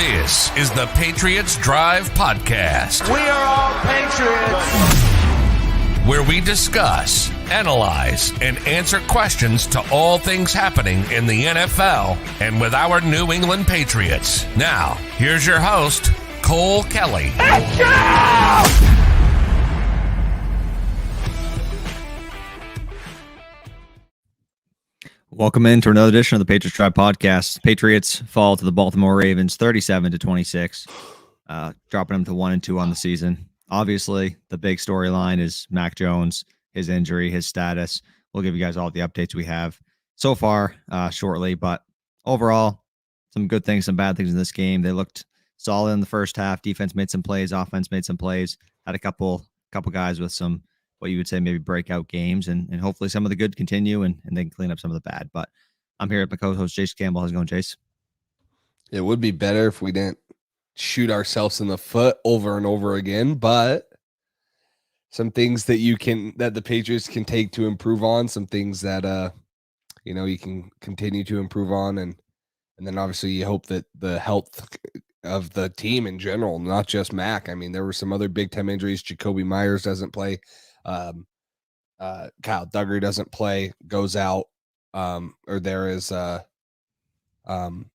This is the Patriots Drive Podcast. We are all Patriots. Where we discuss, analyze, and answer questions to all things happening in the NFL and with our New England Patriots. Now, here's your host, Cole Kelly. Let's go! Welcome into another edition of the Patriots Drive Podcast. Patriots fall to the Baltimore Ravens 37-26, dropping them to 1-2 on the season. Obviously, the big storyline is Mac Jones, his injury, his status. We'll give you guys all the updates we have so far shortly, but overall, some good things, some bad things in this game. They looked solid in the first half. Defense made some plays, offense made some plays, had a couple guys with some, what you would say, maybe breakout games, and hopefully some of the good continue and they can clean up some of the bad. But I'm here with my co-host, Jace Campbell. How's it going, Jace? It would be better if we didn't shoot ourselves in the foot over and over again, but some things that the Patriots can take to improve on, some things that, you can continue to improve on. And then obviously you hope that the health of the team in general, not just Mac. I mean, there were some other big time injuries. Jacoby Myers doesn't play. Kyle Duggar doesn't play, goes out. Or there is Jalen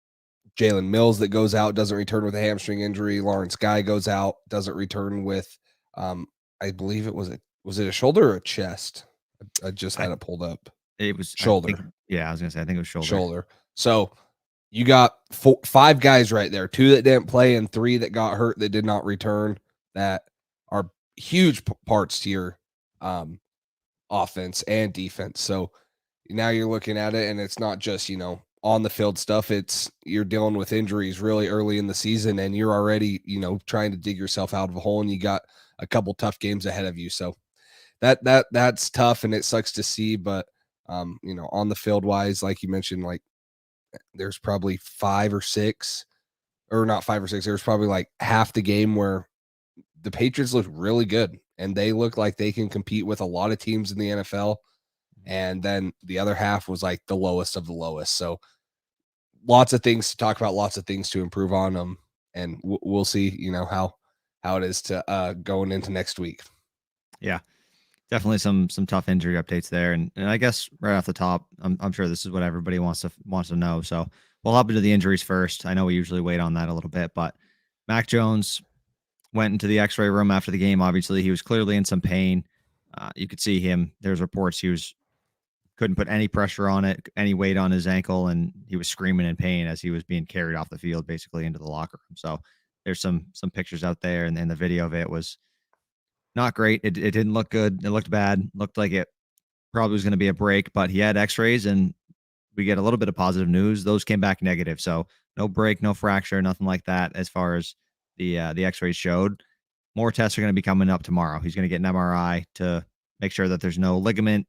Mills that goes out, doesn't return with a hamstring injury. Lawrence Guy goes out, doesn't return with I believe was it a shoulder or a chest? I just had it pulled up. It was shoulder. I was gonna say I think it was shoulder. Shoulder. So you got 5 guys right there, 2 that didn't play and 3 that got hurt that did not return, that are huge parts to your offense and defense. So now you're looking at it and it's not just, on the field stuff. It's you're dealing with injuries really early in the season and you're already, trying to dig yourself out of a hole, and you got a couple tough games ahead of you. So that's tough and it sucks to see, but on the field wise, like you mentioned, like there's probably 5 or 6, or not 5 or 6. There's probably like half the game where the Patriots look really good and they look like they can compete with a lot of teams in the NFL. And then the other half was like the lowest of the lowest. So lots of things to talk about, lots of things to improve on them. And we'll see, how it is to going into next week. Yeah, definitely some tough injury updates there. And I guess right off the top, I'm sure this is what everybody wants to know. So we'll hop into the injuries first. I know we usually wait on that a little bit, but Mac Jones went into the x-ray room after the game. Obviously, he was clearly in some pain. You could see him. There's reports he couldn't put any pressure on it, any weight on his ankle, and he was screaming in pain as he was being carried off the field, basically into the locker room. So there's some pictures out there, and the video of it was not great. It didn't look good. It looked bad. Looked like it probably was going to be a break, but he had x-rays, and we get a little bit of positive news. Those came back negative. So no break, no fracture, nothing like that as far as the x-rays showed. More tests are going to be coming up tomorrow. He's going to get an MRI to make sure that there's no ligament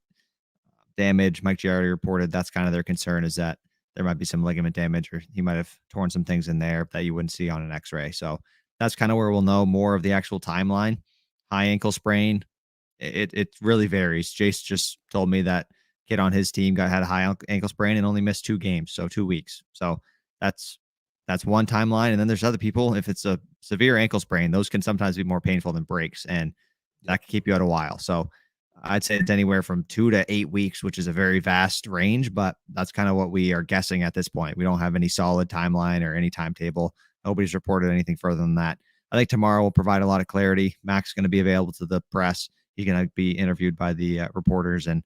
damage. Mike Giardi reported that's kind of their concern, is that there might be some ligament damage, or he might have torn some things in there that you wouldn't see on an x-ray. So that's kind of where we'll know more of the actual timeline. High ankle sprain, it really varies. Jace just told me that kid on his team had a high ankle sprain and only missed 2 games, so 2 weeks. So that's one timeline. And then there's other people, if it's a severe ankle sprain, those can sometimes be more painful than breaks, and that can keep you out a while. So I'd say it's anywhere from 2 to 8 weeks, which is a very vast range, but that's kind of what we are guessing at this point. We don't have any solid timeline or any timetable. Nobody's reported anything further than that. I think tomorrow will provide a lot of clarity. Mac's going to be available to the press. He's going to be interviewed by the reporters, and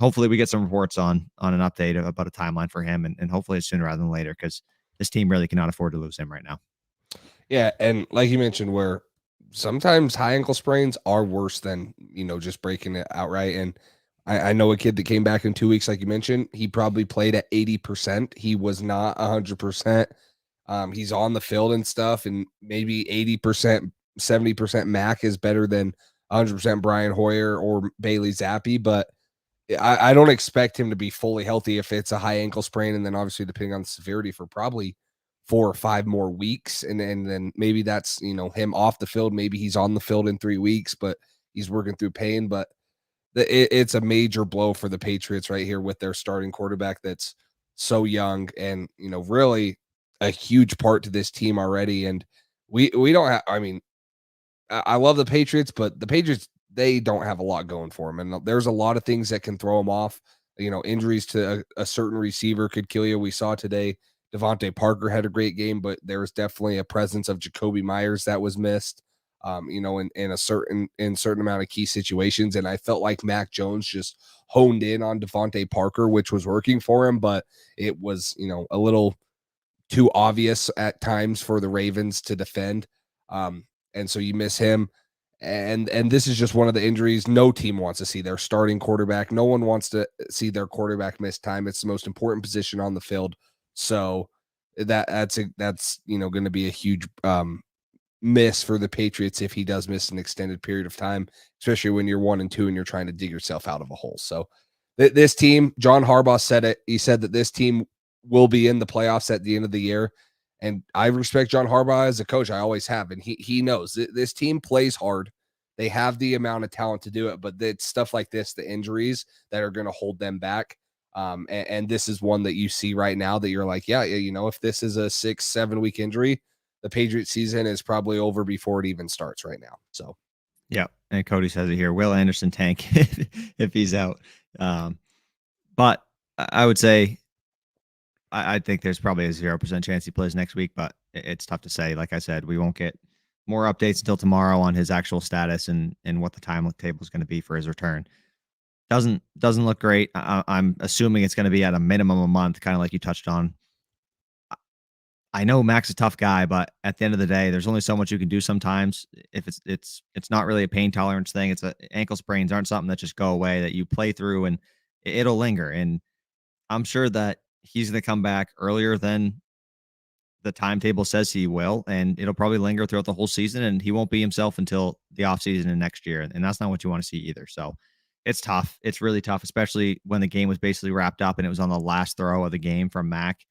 hopefully we get some reports on an update about a timeline for him, and hopefully it's sooner rather than later, because this team really cannot afford to lose him right now. Yeah, and like you mentioned, where sometimes high ankle sprains are worse than, just breaking it outright. And I know a kid that came back in 2 weeks, like you mentioned, he probably played at 80%. He was not 100%. He's on the field and stuff, and maybe 80%, 70% Mac is better than 100% Brian Hoyer or Bailey Zappi, but I don't expect him to be fully healthy if it's a high ankle sprain, and then obviously depending on the severity for probably 4 or 5 more weeks. And then maybe that's, him off the field. Maybe he's on the field in 3 weeks, but he's working through pain. But it's a major blow for the Patriots right here with their starting quarterback that's so young. And, really, a huge part to this team already. And we don't have, I mean, I love the Patriots, but the Patriots, they don't have a lot going for them. And there's a lot of things that can throw them off. Injuries to a certain receiver could kill you. We saw today Devontae Parker had a great game, but there was definitely a presence of Jacoby Myers that was missed, in certain amount of key situations. And I felt like Mac Jones just honed in on Devontae Parker, which was working for him, but it was, a little too obvious at times for the Ravens to defend. And so you miss him. And this is just one of the injuries no team wants to see their starting quarterback. No one wants to see their quarterback miss time. It's the most important position on the field. So that's going to be a huge miss for the Patriots if he does miss an extended period of time, especially when you're 1-2 and you're trying to dig yourself out of a hole. So this team, John Harbaugh said it. He said that this team will be in the playoffs at the end of the year. And I respect John Harbaugh as a coach. I always have. And he knows this team plays hard. They have the amount of talent to do it, but it's stuff like this, the injuries that are going to hold them back. And this is one that you see right now that you're like, yeah, if this is a 6-7 week injury, the Patriots season is probably over before it even starts right now. So, yeah. And Cody says it here, Will Anderson tank if he's out. But I would say, I think there's probably a 0% chance he plays next week, but it's tough to say. Like I said, we won't get more updates until tomorrow on his actual status and what the timetable is going to be for his return. Doesn't look great. I'm assuming it's going to be at a minimum a month, kind of like you touched on. I know Mac's a tough guy, but at the end of the day, there's only so much you can do sometimes. If it's not really a pain tolerance thing. It's ankle sprains aren't something that just go away, that you play through and it'll linger. And I'm sure that he's going to come back earlier than the timetable says he will, and it'll probably linger throughout the whole season, and he won't be himself until the offseason and next year. And that's not what you want to see either. So it's tough. It's really tough, especially when the game was basically wrapped up and it was on the last throw of the game from Mac.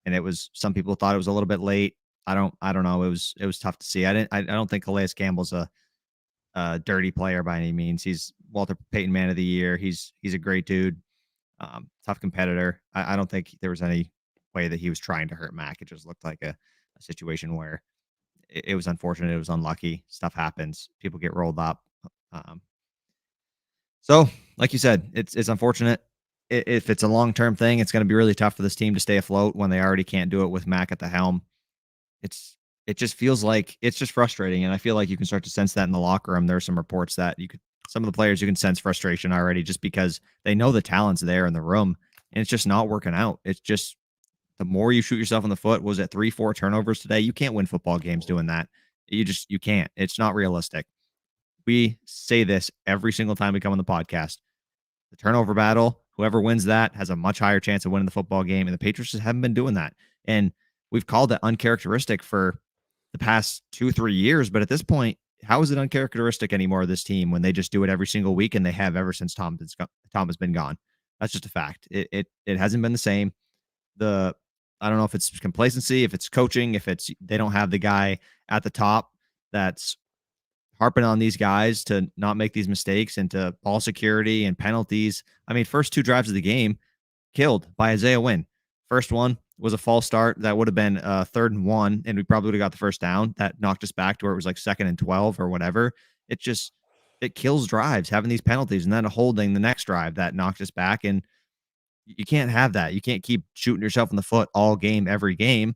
And it was, some people thought it was a little bit late. I don't know. It was tough to see. I don't think Calais Campbell's a dirty player by any means. He's Walter Payton Man of the Year. He's a great dude. Tough competitor. I don't think there was any way that he was trying to hurt Mac. It just looked like a situation where it was unfortunate. It was unlucky. Stuff happens. People get rolled up. So, like you said, it's unfortunate. If it's a long-term thing, it's going to be really tough for this team to stay afloat when they already can't do it with Mac at the helm. It just feels like it's just frustrating, and I feel like you can start to sense that in the locker room. There are some reports that some of the players, you can sense frustration already just because they know the talent's there in the room, and it's just not working out. It's just the more you shoot yourself in the foot. Was it 3-4 turnovers today? You can't win football games doing that. You can't. It's not realistic. We say this every single time we come on the podcast. The turnover battle, whoever wins that has a much higher chance of winning the football game, and the Patriots just haven't been doing that. And we've called it uncharacteristic for the past 2-3 years, but at this point, how is it uncharacteristic anymore of this team when they just do it every single week, and they have ever since Tom has been gone? That's just a fact. It hasn't been the same. I don't know if it's complacency, if it's coaching, if it's they don't have the guy at the top that's harping on these guys to not make these mistakes and to ball security and penalties. I mean, first 2 drives of the game killed by Isaiah Wynn. First one was a false start. That would have been 3rd and 1, and we probably would have got the first down. That knocked us back to where it was like 2nd and 12 or whatever. It kills drives, having these penalties, and then a holding the next drive that knocked us back. And you can't have that. You can't keep shooting yourself in the foot all game, every game,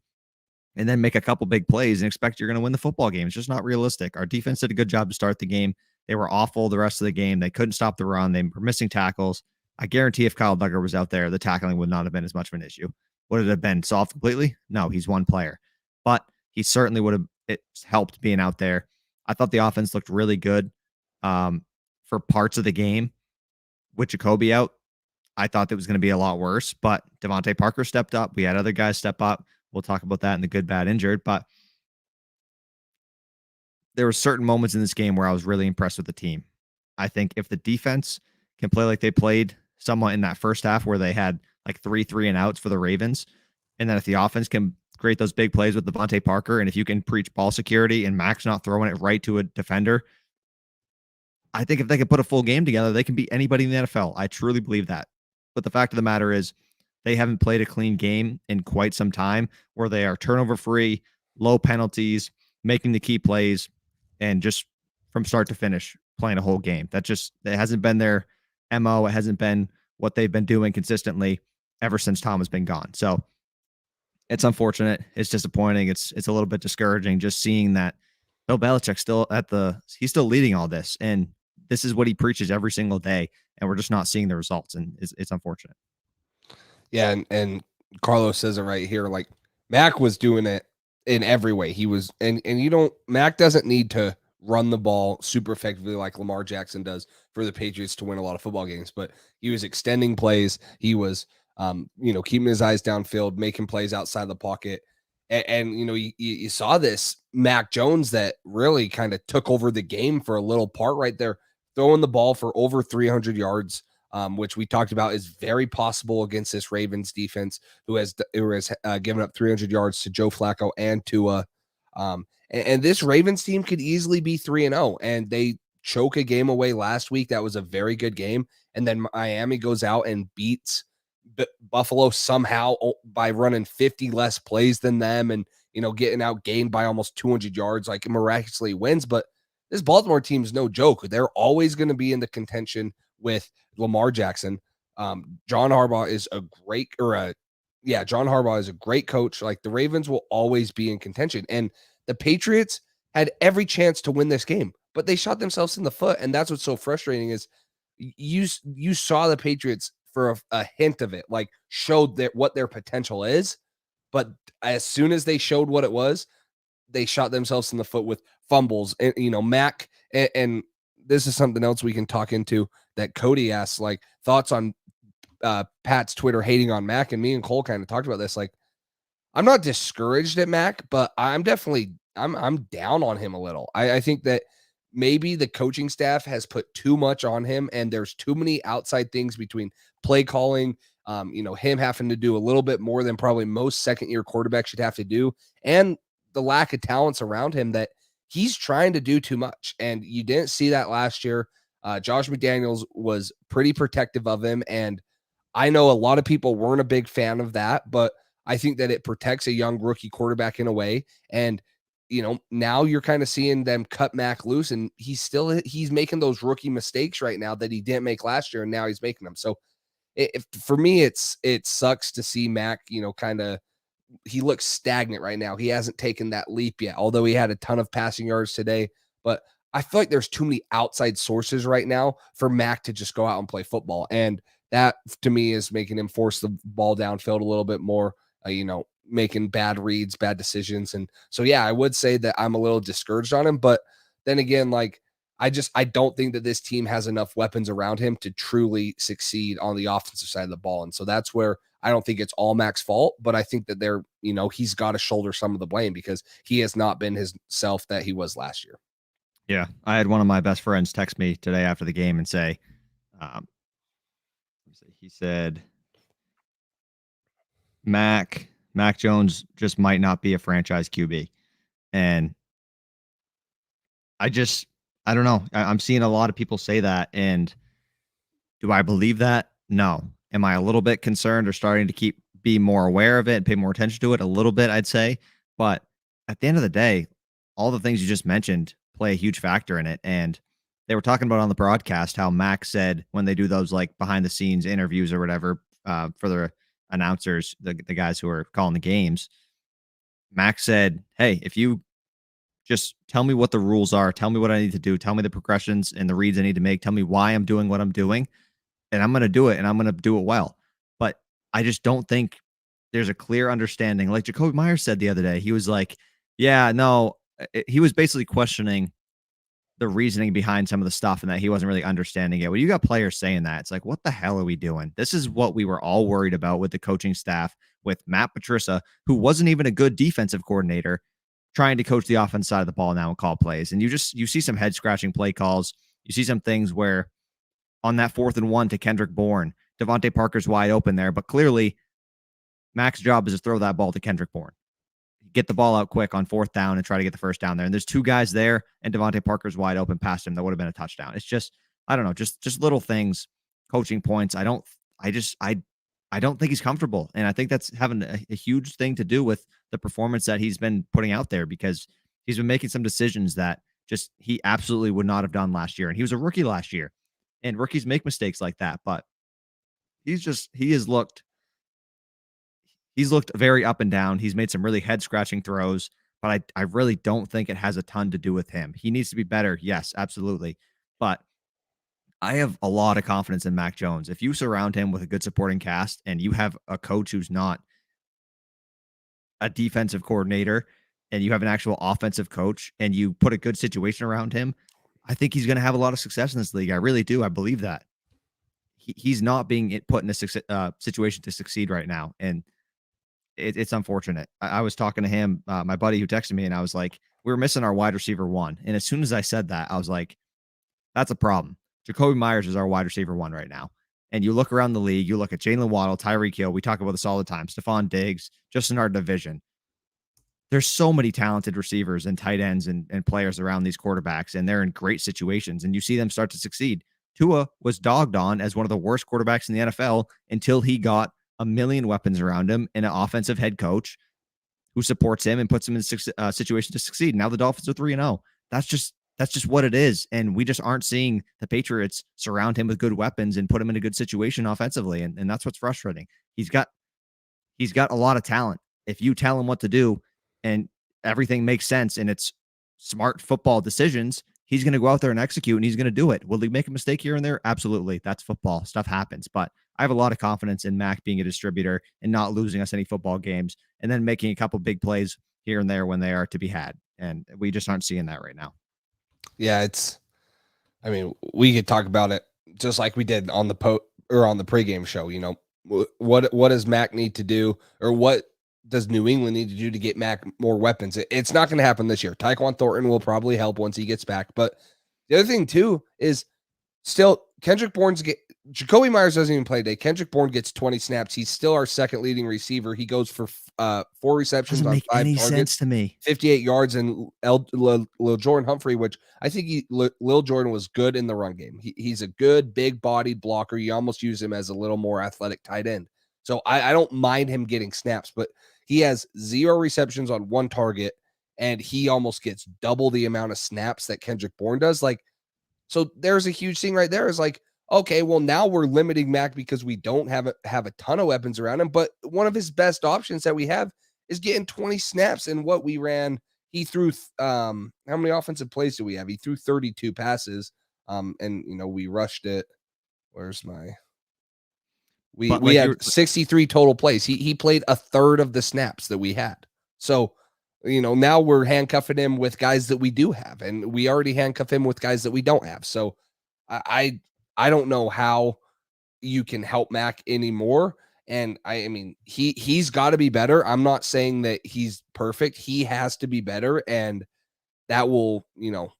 and then make a couple big plays and expect you're going to win the football game. It's just not realistic. Our defense did a good job to start the game. They were awful the rest of the game. They couldn't stop the run. They were missing tackles. I guarantee if Kyle Duggar was out there, the tackling would not have been as much of an issue. Would it have been solved completely? No, he's one player. But he certainly would have helped being out there. I thought the offense looked really good for parts of the game. With Jacoby out, I thought that was going to be a lot worse, but Devontae Parker stepped up. We had other guys step up. We'll talk about that in the good, bad, injured. But there were certain moments in this game where I was really impressed with the team. I think if the defense can play like they played somewhat in that first half where they had like 3 and outs for the Ravens, and then if the offense can create those big plays with Devontae Parker, and if you can preach ball security and Mac's not throwing it right to a defender, I think if they can put a full game together, they can beat anybody in the NFL. I truly believe that. But the fact of the matter is, they haven't played a clean game in quite some time, where they are turnover free, low penalties, making the key plays, and just from start to finish playing a whole game. It hasn't been their MO. It hasn't been what they've been doing consistently ever since Tom has been gone. So it's unfortunate. It's disappointing. It's a little bit discouraging just seeing that Bill Belichick he's still leading all this, and this is what he preaches every single day, and we're just not seeing the results, and it's unfortunate. Yeah, and Carlos says it right here. Like, Mac was doing it in every way. He was, and Mac doesn't need to run the ball super effectively like Lamar Jackson does for the Patriots to win a lot of football games, but he was extending plays. He was, keeping his eyes downfield, making plays outside the pocket. And you saw this Mac Jones that really kind of took over the game for a little part right there, throwing the ball for over 300 yards, which we talked about is very possible against this Ravens defense, who has given up 300 yards to Joe Flacco and Tua. And this Ravens team could easily be 3-0, and they choke a game away last week. That was a very good game. And then Miami goes out and beats Buffalo somehow by running 50 less plays than them and, getting outgained by almost 200 yards, like miraculously wins. But this Baltimore team is no joke. They're always going to be in the contention with Lamar Jackson. John Harbaugh is a great coach. Like, the Ravens will always be in contention. And the Patriots had every chance to win this game, but they shot themselves in the foot. And that's what's so frustrating is you saw the Patriots for a hint of it, like showed what their potential is. But as soon as they showed what it was, they shot themselves in the foot with fumbles. And, Mac, and this is something else we can talk into that Cody asked, like, thoughts on Pat's Twitter hating on Mac. And me and Cole kind of talked about this. Like, I'm not discouraged at Mac, but I'm definitely I'm down on him a little. I think that maybe the coaching staff has put too much on him, and there's too many outside things between play calling, him having to do a little bit more than probably most second-year quarterbacks should have to do, and the lack of talents around him that he's trying to do too much. And you didn't see that last year. Josh McDaniels was pretty protective of him, and I know a lot of people weren't a big fan of that, but I think that it protects a young rookie quarterback in a way. And, now you're kind of seeing them cut Mac loose, and he's making those rookie mistakes right now that he didn't make last year, and now he's making them. So for me, it sucks to see Mac, he looks stagnant right now. He hasn't taken that leap yet, although he had a ton of passing yards today. But I feel like there's too many outside sources right now for Mac to just go out and play football. And that, to me, is making him force the ball downfield a little bit more, making bad reads, bad decisions. And so, yeah, I would say that I'm a little discouraged on him. But then again, like, I don't think that this team has enough weapons around him to truly succeed on the offensive side of the ball. And so that's where I don't think it's all Mac's fault, but I think that he's got to shoulder some of the blame because he has not been his self that he was last year. Yeah. I had one of my best friends text me today after the game and say, he said, Mac Jones just might not be a franchise QB. And I don't know. I'm seeing a lot of people say that. And do I believe that? No. Am I a little bit concerned or starting to be more aware of it and pay more attention to it? A little bit, I'd say. But at the end of the day, all the things you just mentioned play a huge factor in it. And they were talking about on the broadcast how Mac said when they do those like behind the scenes interviews or whatever for the announcers, the guys who are calling the games, Mac said, hey, if you just tell me what the rules are, tell me what I need to do, tell me the progressions and the reads I need to make, tell me why I'm doing what I'm doing, and I'm going to do it, and I'm going to do it well. But I just don't think there's a clear understanding. Like Jacoby Myers said the other day, he was like, yeah, no, he was basically questioning the reasoning behind some of the stuff and that he wasn't really understanding it. When you got players saying that, it's like, what the hell are we doing? This is what we were all worried about with the coaching staff, with Matt Patricia, who wasn't even a good defensive coordinator, trying to coach the offense side of the ball now and call plays. And you see some head scratching play calls. You see some things where on that 4th and 1 to Kendrick Bourne, Devontae Parker's wide open there, but clearly Mac's job is to throw that ball to Kendrick Bourne. Get the ball out quick on 4th down and try to get the first down there. And there's 2 guys there and Devontae Parker's wide open past him. That would have been a touchdown. It's just, I don't know, just little things, coaching points. I I don't think he's comfortable. And I think that's having a huge thing to do with the performance that he's been putting out there, because he's been making some decisions that just he absolutely would not have done last year. And he was a rookie last year, and rookies make mistakes like that. But he's looked very up and down. He's made some really head scratching throws, but I really don't think it has a ton to do with him. He needs to be better. Yes, absolutely. But I have a lot of confidence in Mac Jones. If you surround him with a good supporting cast and you have a coach who's not a defensive coordinator and you have an actual offensive coach and you put a good situation around him, I think he's going to have a lot of success in this league. I really do. I believe that. He's not being put in a situation to succeed right now. And it's unfortunate. I was talking to him, my buddy who texted me, and I was like, we were missing our wide receiver one. And as soon as I said that, I was like, that's a problem. Jacoby Myers is our wide receiver one right now. And you look around the league, you look at Jalen Waddle, Tyreek Hill. We talk about this all the time. Stephon Diggs, just in our division. There's so many talented receivers and tight ends and players around these quarterbacks, and they're in great situations, and you see them start to succeed. Tua was dogged on as one of the worst quarterbacks in the NFL until he got a million weapons around him and an offensive head coach who supports him and puts him in a situation to succeed. Now the Dolphins are 3-0. That's just what it is. And we just aren't seeing the Patriots surround him with good weapons and put him in a good situation offensively. And that's what's frustrating. He's got a lot of talent. If you tell him what to do and everything makes sense and it's smart football decisions, he's going to go out there and execute, and he's going to do it. Will he make a mistake here and there? Absolutely. That's football. Stuff happens. But I have a lot of confidence in Mac being a distributor and not losing us any football games, and then making a couple big plays here and there when they are to be had. And we just aren't seeing that right now. Yeah, we could talk about it just like we did on the on the pregame show. You know, what does Mac need to do, or what does New England need to do to get Mac more weapons? It's not going to happen this year. Tyquan Thornton will probably help once he gets back. But the other thing too is still Jacoby Myers doesn't even play today. Kendrick Bourne gets 20 snaps. He's still our second leading receiver. He goes for 4 receptions Doesn't on make 5 any targets, sense to me. 58 yards, and Lil Jordan Humphrey, which I think Lil Jordan was good in the run game. He's a good big bodied blocker. You almost use him as a little more athletic tight end. So I don't mind him getting snaps, but he has 0 receptions on 1 target, and he almost gets double the amount of snaps that Kendrick Bourne does. Like, so there's a huge thing right there. Is like, okay, well, now we're limiting Mac because we don't have a ton of weapons around him. But one of his best options that we have is getting 20 snaps. And what we ran, he threw how many offensive plays do we have? He threw 32 passes. And you know, we rushed it. Where's my we had 63 total plays. He played a third of the snaps that we had. So, you know, now we're handcuffing him with guys that we do have, and we already handcuff him with guys that we don't have. So I don't know how you can help Mac anymore. And I mean, he's got to be better. I'm not saying that he's perfect. He has to be better, and that will, you know,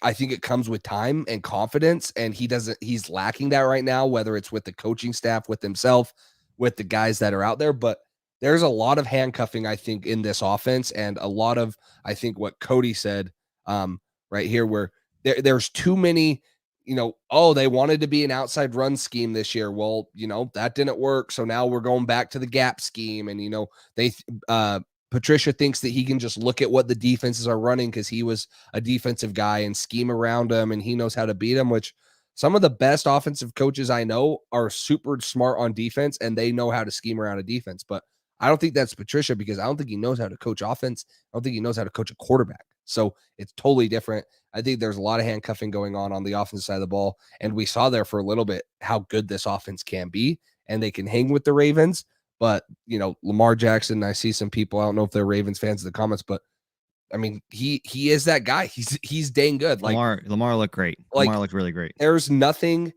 I think it comes with time and confidence, and he's lacking that right now, whether it's with the coaching staff, with himself, with the guys that are out there. But there's a lot of handcuffing, I think, in this offense, and a lot of, I think, what Cody said right here, where there's too many, you know, oh, they wanted to be an outside run scheme this year. Well, you know, that didn't work. So now we're going back to the gap scheme. And, you know, Patricia thinks that he can just look at what the defenses are running because he was a defensive guy and scheme around them, and he knows how to beat them, which some of the best offensive coaches I know are super smart on defense, and they know how to scheme around a defense. But I don't think that's Patricia, because I don't think he knows how to coach offense. I don't think he knows how to coach a quarterback. So it's totally different. I think there's a lot of handcuffing going on the offensive side of the ball. And we saw there for a little bit how good this offense can be, and they can hang with the Ravens. But, you know, Lamar Jackson, I see some people, I don't know if they're Ravens fans in the comments, but I mean, he is that guy. He's dang good. Like Lamar looked great. Lamar looked really great. There's nothing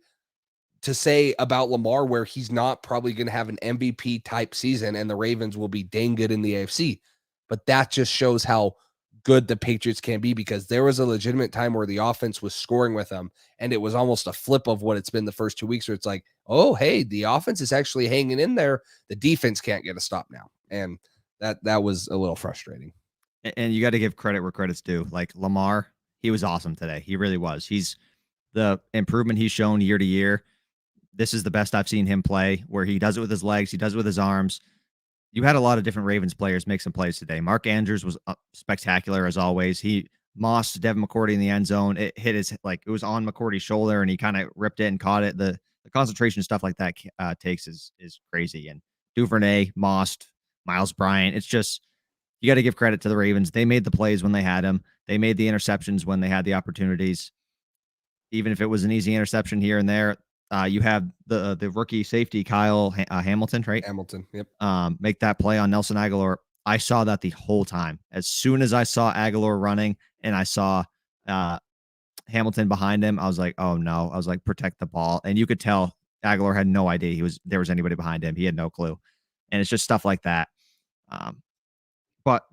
to say about Lamar where he's not probably going to have an MVP type season and the Ravens will be dang good in the AFC. But that just shows how good the Patriots can be, because there was a legitimate time where the offense was scoring with them, and it was almost a flip of what it's been the first 2 weeks, where it's like, oh, hey, the offense is actually hanging in there. The defense can't get a stop now. And that was a little frustrating. And you got to give credit where credit's due. Like Lamar, he was awesome today. He really was. He's the improvement he's shown year to year. this is the best I've seen him play, where he does it with his legs, he does it with his arms. You had a lot of different Ravens players make some plays today. Mark Andrews was spectacular as always. He mossed Devin McCourty in the end zone. It hit his, like, it was on McCourty's shoulder, and he kind of ripped it and caught it. The concentration stuff like that takes is crazy. And Duvernay, mossed, Miles Bryant. It's just, you got to give credit to the Ravens. They made the plays when they had them. They made the interceptions when they had the opportunities. Even if it was an easy interception here and there, you have the rookie safety Kyle Hamilton, right? Hamilton, yep. Make that play on Nelson Aguilar. I saw that the whole time. As soon as I saw Aguilar running and I saw Hamilton behind him, I was like, oh no. I was like, protect the ball. And you could tell Aguilar had no idea there was anybody behind him. He had no clue. And it's just stuff like that. But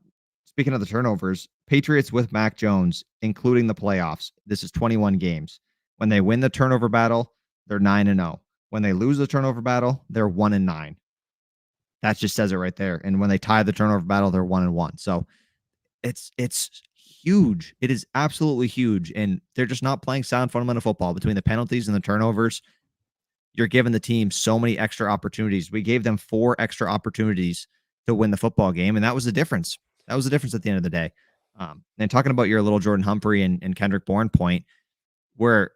speaking of the turnovers, Patriots with Mac Jones, including the playoffs, this is 21 games. When they win the turnover battle, they're 9-0. When they lose the turnover battle, they're 1-9. That just says it right there. And when they tie the turnover battle, they're 1-1. So it's huge. It is absolutely huge. And they're just not playing sound fundamental football. Between the penalties and the turnovers, you're giving the team so many extra opportunities. We gave them 4 extra opportunities to win the football game, and that was the difference. That was the difference at the end of the day. And talking about your little Jordan Humphrey and Kendrick Bourne point, where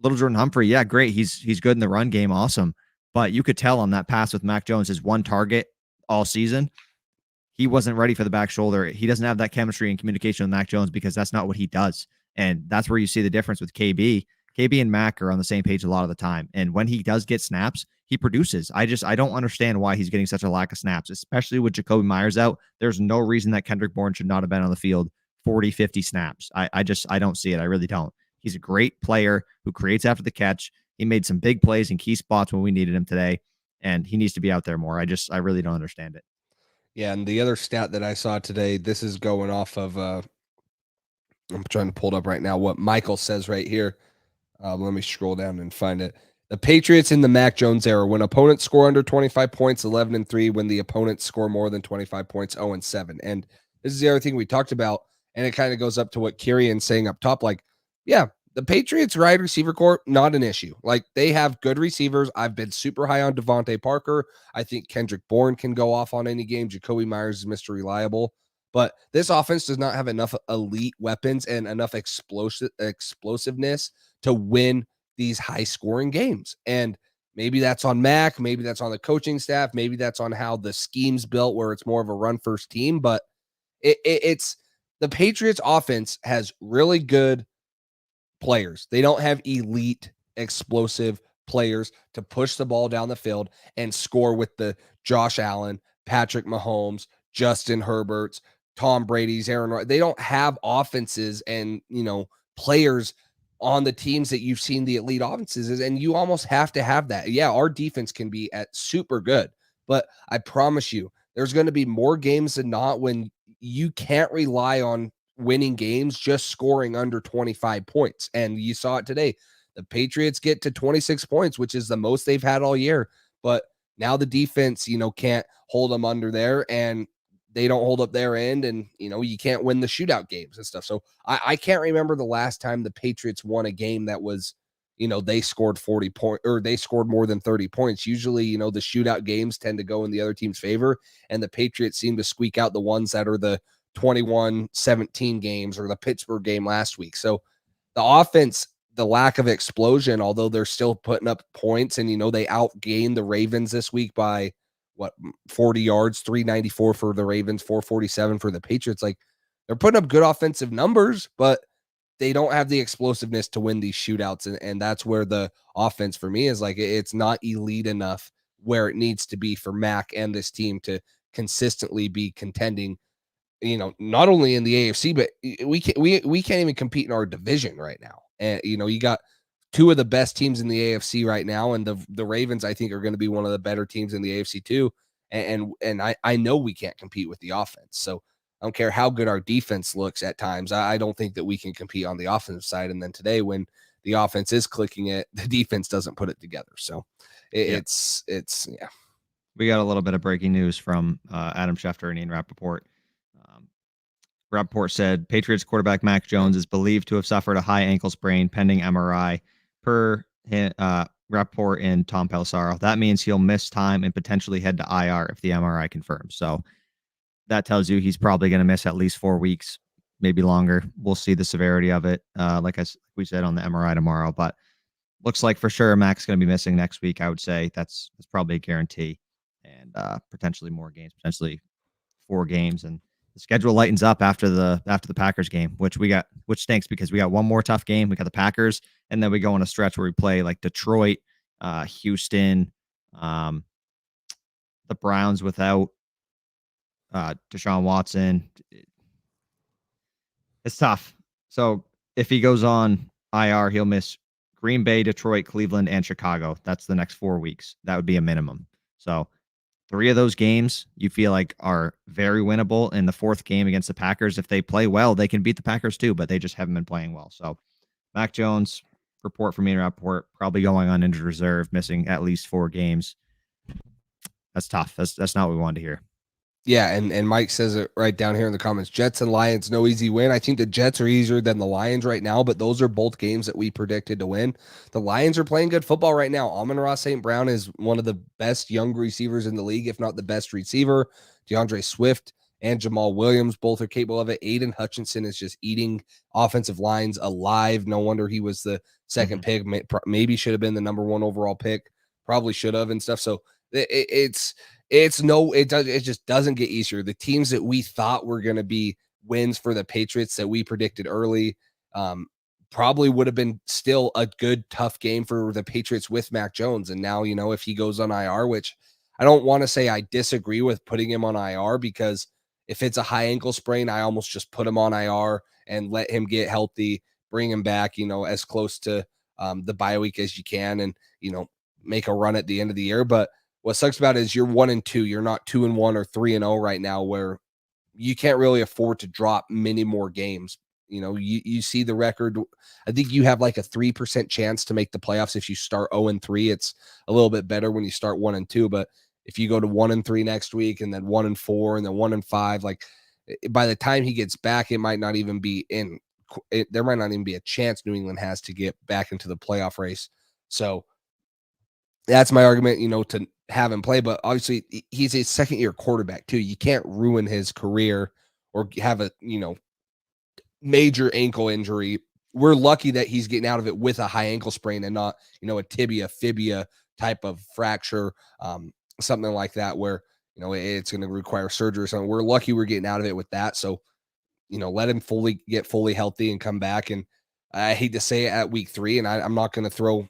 little Jordan Humphrey, yeah, great. He's good in the run game. Awesome. But you could tell on that pass with Mac Jones, his one target all season, he wasn't ready for the back shoulder. He doesn't have that chemistry and communication with Mac Jones because that's not what he does. And that's where you see the difference with KB. KB and Mac are on the same page a lot of the time. And when he does get snaps, he produces. I don't understand why he's getting such a lack of snaps, especially with Jacoby Myers out. There's no reason that Kendrick Bourne should not have been on the field 40, 50 snaps. I don't see it. I really don't. He's a great player who creates after the catch. He made some big plays in key spots when we needed him today, and he needs to be out there more. I really don't understand it. Yeah, and the other stat that I saw today, this is going off of, I'm trying to pull it up right now, what Michael says right here. Let me scroll down and find it. The Patriots in the Mac Jones era, when opponents score under 25 points, 11-3. When the opponents score more than 25 points, 0-7. And this is the other thing we talked about, and it kind of goes up to what Kirian's saying up top. Like, yeah, the Patriots wide receiver corps, not an issue. Like, they have good receivers. I've been super high on Devontae Parker. I think Kendrick Bourne can go off on any game. Jacoby Myers is Mr. Reliable. But this offense does not have enough elite weapons and enough explosiveness to win these high-scoring games. And maybe that's on Mac. Maybe that's on the coaching staff. Maybe that's on how the scheme's built, where it's more of a run-first team. But it's the Patriots offense has really good players. They don't have elite, explosive players to push the ball down the field and score with the Josh Allen, Patrick Mahomes, Justin Herberts, Tom Brady's, Aaron Rodgers. They don't have offenses and, players on the teams that you've seen the elite offenses, and you almost have to have that. Yeah, our defense can be at super good, but I promise you, there's going to be more games than not when you can't rely on winning games just scoring under 25 points. And you saw it today. The Patriots get to 26 points, which is the most they've had all year. But now the defense, can't hold them under there, and they don't hold up their end, and, you can't win the shootout games and stuff. So I can't remember the last time the Patriots won a game that was, they scored 40 points or they scored more than 30 points. Usually, the shootout games tend to go in the other team's favor, and the Patriots seem to squeak out the ones that are the 21-17 games or the Pittsburgh game last week. So the offense, the lack of explosion, although they're still putting up points, and, they outgained the Ravens this week by 40 yards, 394 for the Ravens, 447 for the Patriots. Like, they're putting up good offensive numbers, but they don't have the explosiveness to win these shootouts. And that's where the offense for me is like, it's not elite enough where it needs to be for Mac and this team to consistently be contending, not only in the AFC, but we can't even compete in our division right now. And, you got two of the best teams in the AFC right now, and the Ravens, I think, are going to be one of the better teams in the AFC too. And I know we can't compete with the offense. So I don't care how good our defense looks at times. I don't think that we can compete on the offensive side. And then today, when the offense is clicking it, the defense doesn't put it together. So it's yeah. We got a little bit of breaking news from Adam Schefter and Ian Rappaport. Rappaport said Patriots quarterback Mac Jones is believed to have suffered a high ankle sprain pending MRI. Per Rapport and Tom Pelissaro. That means he'll miss time and potentially head to IR if the MRI confirms. So that tells you he's probably going to miss at least 4 weeks, maybe longer. We'll see the severity of it. We said on the MRI tomorrow, but looks like for sure Mac's going to be missing next week. I would say that's probably a guarantee, and potentially more games, potentially 4 games, and the schedule lightens up after the Packers game, which stinks because we got one more tough game. We got the Packers, and then we go on a stretch where we play like Detroit, Houston, the Browns without Deshaun Watson. It's tough. So if he goes on IR, he'll miss Green Bay, Detroit, Cleveland, and Chicago. That's the next 4 weeks. That would be a minimum. So 3 of those games you feel like are very winnable. In the 4th game against the Packers, if they play well, they can beat the Packers too, but they just haven't been playing well. So Mac Jones, report from me and Rapport, probably going on injured reserve, missing at least 4 games. That's tough. That's not what we wanted to hear. Yeah, and Mike says it right down here in the comments. Jets and Lions, no easy win. I think the Jets are easier than the Lions right now, but those are both games that we predicted to win. The Lions are playing good football right now. Amon-Ra St. Brown is one of the best young receivers in the league, if not the best receiver. DeAndre Swift and Jamal Williams both are capable of it. Aiden Hutchinson is just eating offensive lines alive. No wonder he was the second pick. Maybe should have been the number 1 overall pick. Probably should have and stuff. So it just doesn't get easier. The teams that we thought were going to be wins for the Patriots that we predicted early probably would have been still a good, tough game for the Patriots with Mac Jones. And now, if he goes on IR, which I don't want to say I disagree with putting him on IR, because if it's a high ankle sprain, I almost just put him on IR and let him get healthy, bring him back, as close to the bye week as you can, and, make a run at the end of the year. But what sucks about it is you're 1-2. You're not 2-1 or 3-0 right now, where you can't really afford to drop many more games. You see the record. I think you have like a 3% chance to make the playoffs if you start 0-3. It's a little bit better when you start 1-2, but if you go to 1-3 next week and then 1-4 and then 1-5, like by the time he gets back, it might not even be there might not even be a chance New England has to get back into the playoff race. So that's my argument, to have him play. But obviously he's a second-year quarterback too. You can't ruin his career or have a, major ankle injury. We're lucky that he's getting out of it with a high ankle sprain and not, a tibia, fibia type of fracture, something like that, where, it's going to require surgery or something. We're lucky we're getting out of it with that. So, let him get fully healthy and come back. And I hate to say it at week 3, and I'm not going to throw,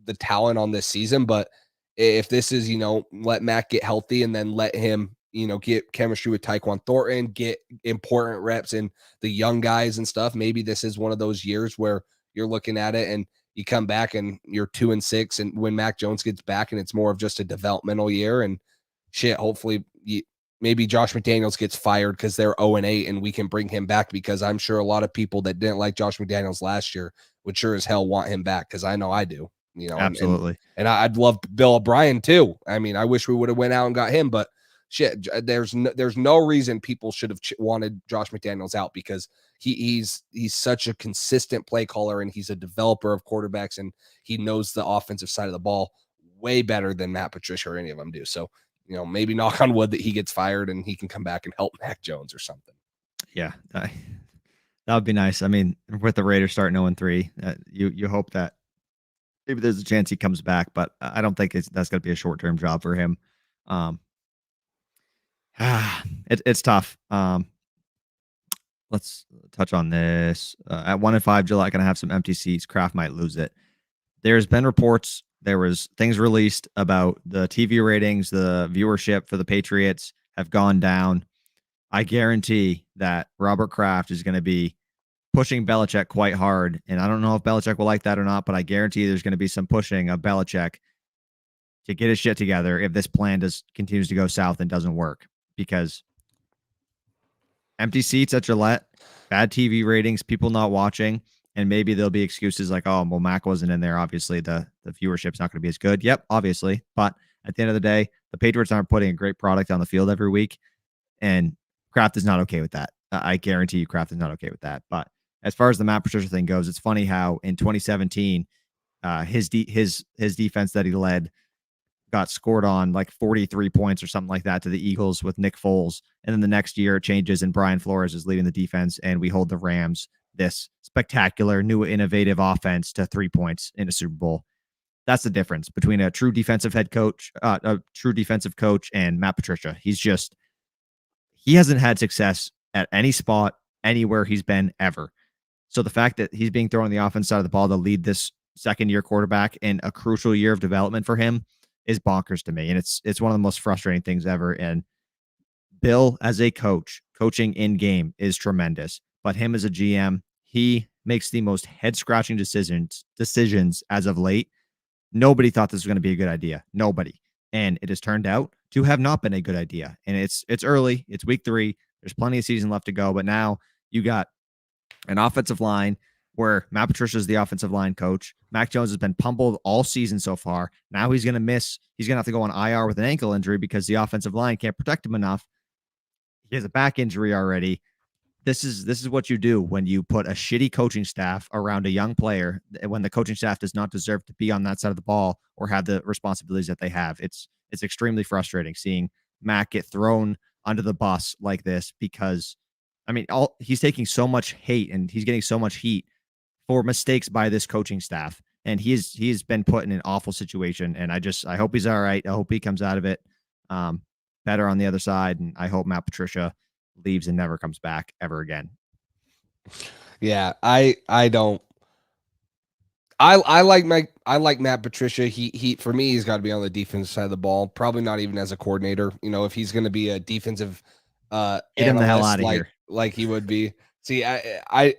the talent on this season, but if this is, let Mac get healthy and then let him, get chemistry with Tyquan Thornton, get important reps and the young guys and stuff, maybe this is one of those years where you're looking at it and you come back and you're 2-6, and when Mac Jones gets back and it's more of just a developmental year, and hopefully maybe Josh McDaniels gets fired because they're 0-8 and we can bring him back, because I'm sure a lot of people that didn't like Josh McDaniels last year would sure as hell want him back, because I know I do. Absolutely. And I'd love Bill O'Brien too. I mean, I wish we would have went out and got him, but there's no reason people should have wanted Josh McDaniels out, because he's such a consistent play caller, and he's a developer of quarterbacks, and he knows the offensive side of the ball way better than Matt Patricia or any of them do. So, maybe knock on wood that he gets fired and he can come back and help Mac Jones or something. Yeah, that would be nice. I mean, with the Raiders starting 0-3, you hope that maybe there's a chance he comes back, but I don't think that's going to be a short-term job for him. It's tough. Let's touch on this. At 1-5, Gillette going to have some empty seats. Kraft might lose it. There's been reports. There was things released about the TV ratings, the viewership for the Patriots have gone down. I guarantee that Robert Kraft is going to be pushing Belichick quite hard. And I don't know if Belichick will like that or not, but I guarantee there's going to be some pushing of Belichick to get his shit together if this plan continues to go south and doesn't work. Because empty seats at Gillette, bad TV ratings, people not watching, and maybe there'll be excuses like, oh, well, Mac wasn't in there. Obviously, the viewership's not going to be as good. Yep, obviously. But at the end of the day, the Patriots aren't putting a great product on the field every week, and Kraft is not okay with that. I guarantee you Kraft is not okay with that. But as far as the Matt Patricia thing goes, it's funny how in 2017, his defense that he led got scored on like 43 points or something like that to the Eagles with Nick Foles. And then the next year it changes and Brian Flores is leading the defense and we hold the Rams, this spectacular new innovative offense, to 3 points in a Super Bowl. That's the difference between a true defensive coach and Matt Patricia. He hasn't had success at any spot anywhere he's been ever. So the fact that he's being thrown on the offense side of the ball to lead this second-year quarterback in a crucial year of development for him is bonkers to me. And it's one of the most frustrating things ever. And Bill, as a coach, coaching in game is tremendous. But him as a GM, he makes the most head-scratching decisions as of late. Nobody thought this was going to be a good idea. Nobody. And it has turned out to have not been a good idea. And it's early. It's week 3. There's plenty of season left to go. But now you got an offensive line where Matt Patricia is the offensive line coach. Mac Jones has been pummeled all season so far. Now he's going to miss. He's going to have to go on IR with an ankle injury because the offensive line can't protect him enough. He has a back injury already. This is what you do when you put a shitty coaching staff around a young player, when the coaching staff does not deserve to be on that side of the ball or have the responsibilities that they have. It's extremely frustrating seeing Mac get thrown under the bus like this because, I mean, he's taking so much hate and he's getting so much heat for mistakes by this coaching staff. And he's been put in an awful situation. And I hope he's all right. I hope he comes out of it better on the other side. And I hope Matt Patricia leaves and never comes back ever again. Yeah, I like Matt Patricia. He for me, he's got to be on the defensive side of the ball. Probably not even as a coordinator. You know, if he's going to be a defensive get him the hell out of here, like he would be. See, I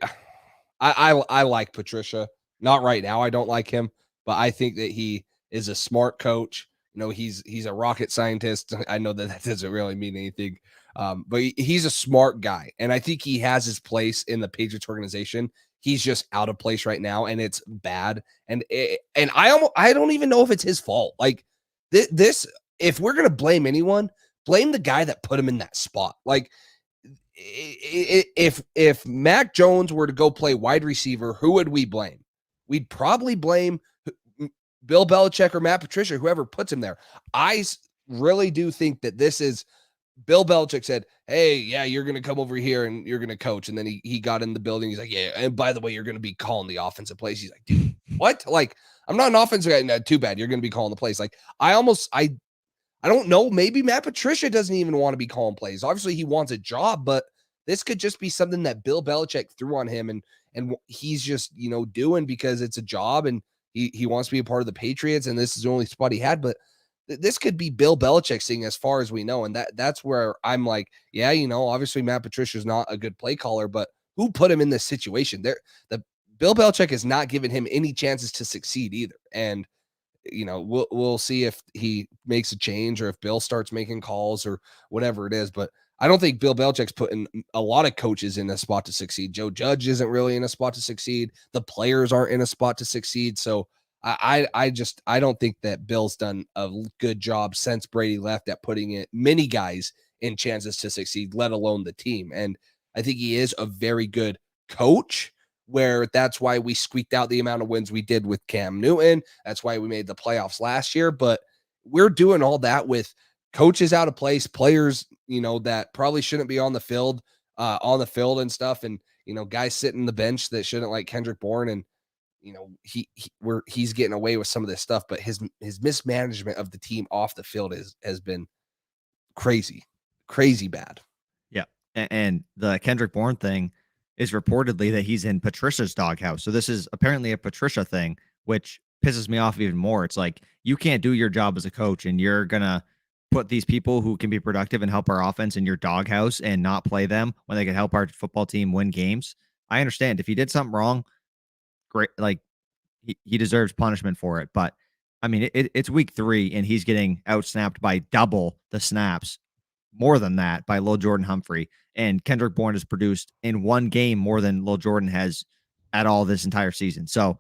like Patricia. Not right now. I don't like him, but I think that he is a smart coach. You know, he's a rocket scientist. I know that doesn't really mean anything, but he's a smart guy, and I think he has his place in the Patriots organization. He's just out of place right now, and it's bad. And I don't even know if it's his fault. Like this, if we're gonna blame anyone, blame the guy that put him in that spot. Like if Mac Jones were to go play wide receiver, who would we blame? We'd probably blame Bill Belichick or Matt Patricia, whoever puts him there. I really do think that this is Bill Belichick said, hey, yeah, you're going to come over here and you're going to coach. And then he got in the building. He's like, yeah, and by the way, you're going to be calling the offensive plays. He's like, dude, what? Like, I'm not an offensive guy. No, too bad. You're going to be calling the plays. Like, I don't know. Maybe Matt Patricia doesn't even want to be calling plays. Obviously, he wants a job, but this could just be something that Bill Belichick threw on him and he's just, doing because it's a job and he wants to be a part of the Patriots and this is the only spot he had. But this could be Bill Belichick thing as far as we know. And that's where I'm like, yeah, obviously Matt Patricia is not a good play caller, but who put him in this situation? The Bill Belichick has not given him any chances to succeed either. And we'll see if he makes a change or if Bill starts making calls or whatever it is. But I don't think Bill Belichick's putting a lot of coaches in a spot to succeed. Joe Judge isn't really in a spot to succeed. The players aren't in a spot to succeed. So I don't think that Bill's done a good job since Brady left at putting many guys in chances to succeed, let alone the team. And I think he is a very good coach, where that's why we squeaked out the amount of wins we did with Cam Newton. That's why we made the playoffs last year. But we're doing all that with coaches out of place, players, that probably shouldn't be on the field and stuff. And, guys sitting on the bench that shouldn't, like Kendrick Bourne. And, he's getting away with some of this stuff, but his mismanagement of the team off the field has been crazy bad. Yeah. And the Kendrick Bourne thing is reportedly that he's in Patricia's doghouse. So this is apparently a Patricia thing, which pisses me off even more. It's like, you can't do your job as a coach and you're going to put these people who can be productive and help our offense in your doghouse and not play them when they can help our football team win games. I understand if he did something wrong, great. Like he deserves punishment for it. But I mean, it's week 3 and he's getting outsnapped by double the snaps, more than that, by Lil Jordan Humphrey. And Kendrick Bourne has produced in one game more than Lil Jordan has at all this entire season. So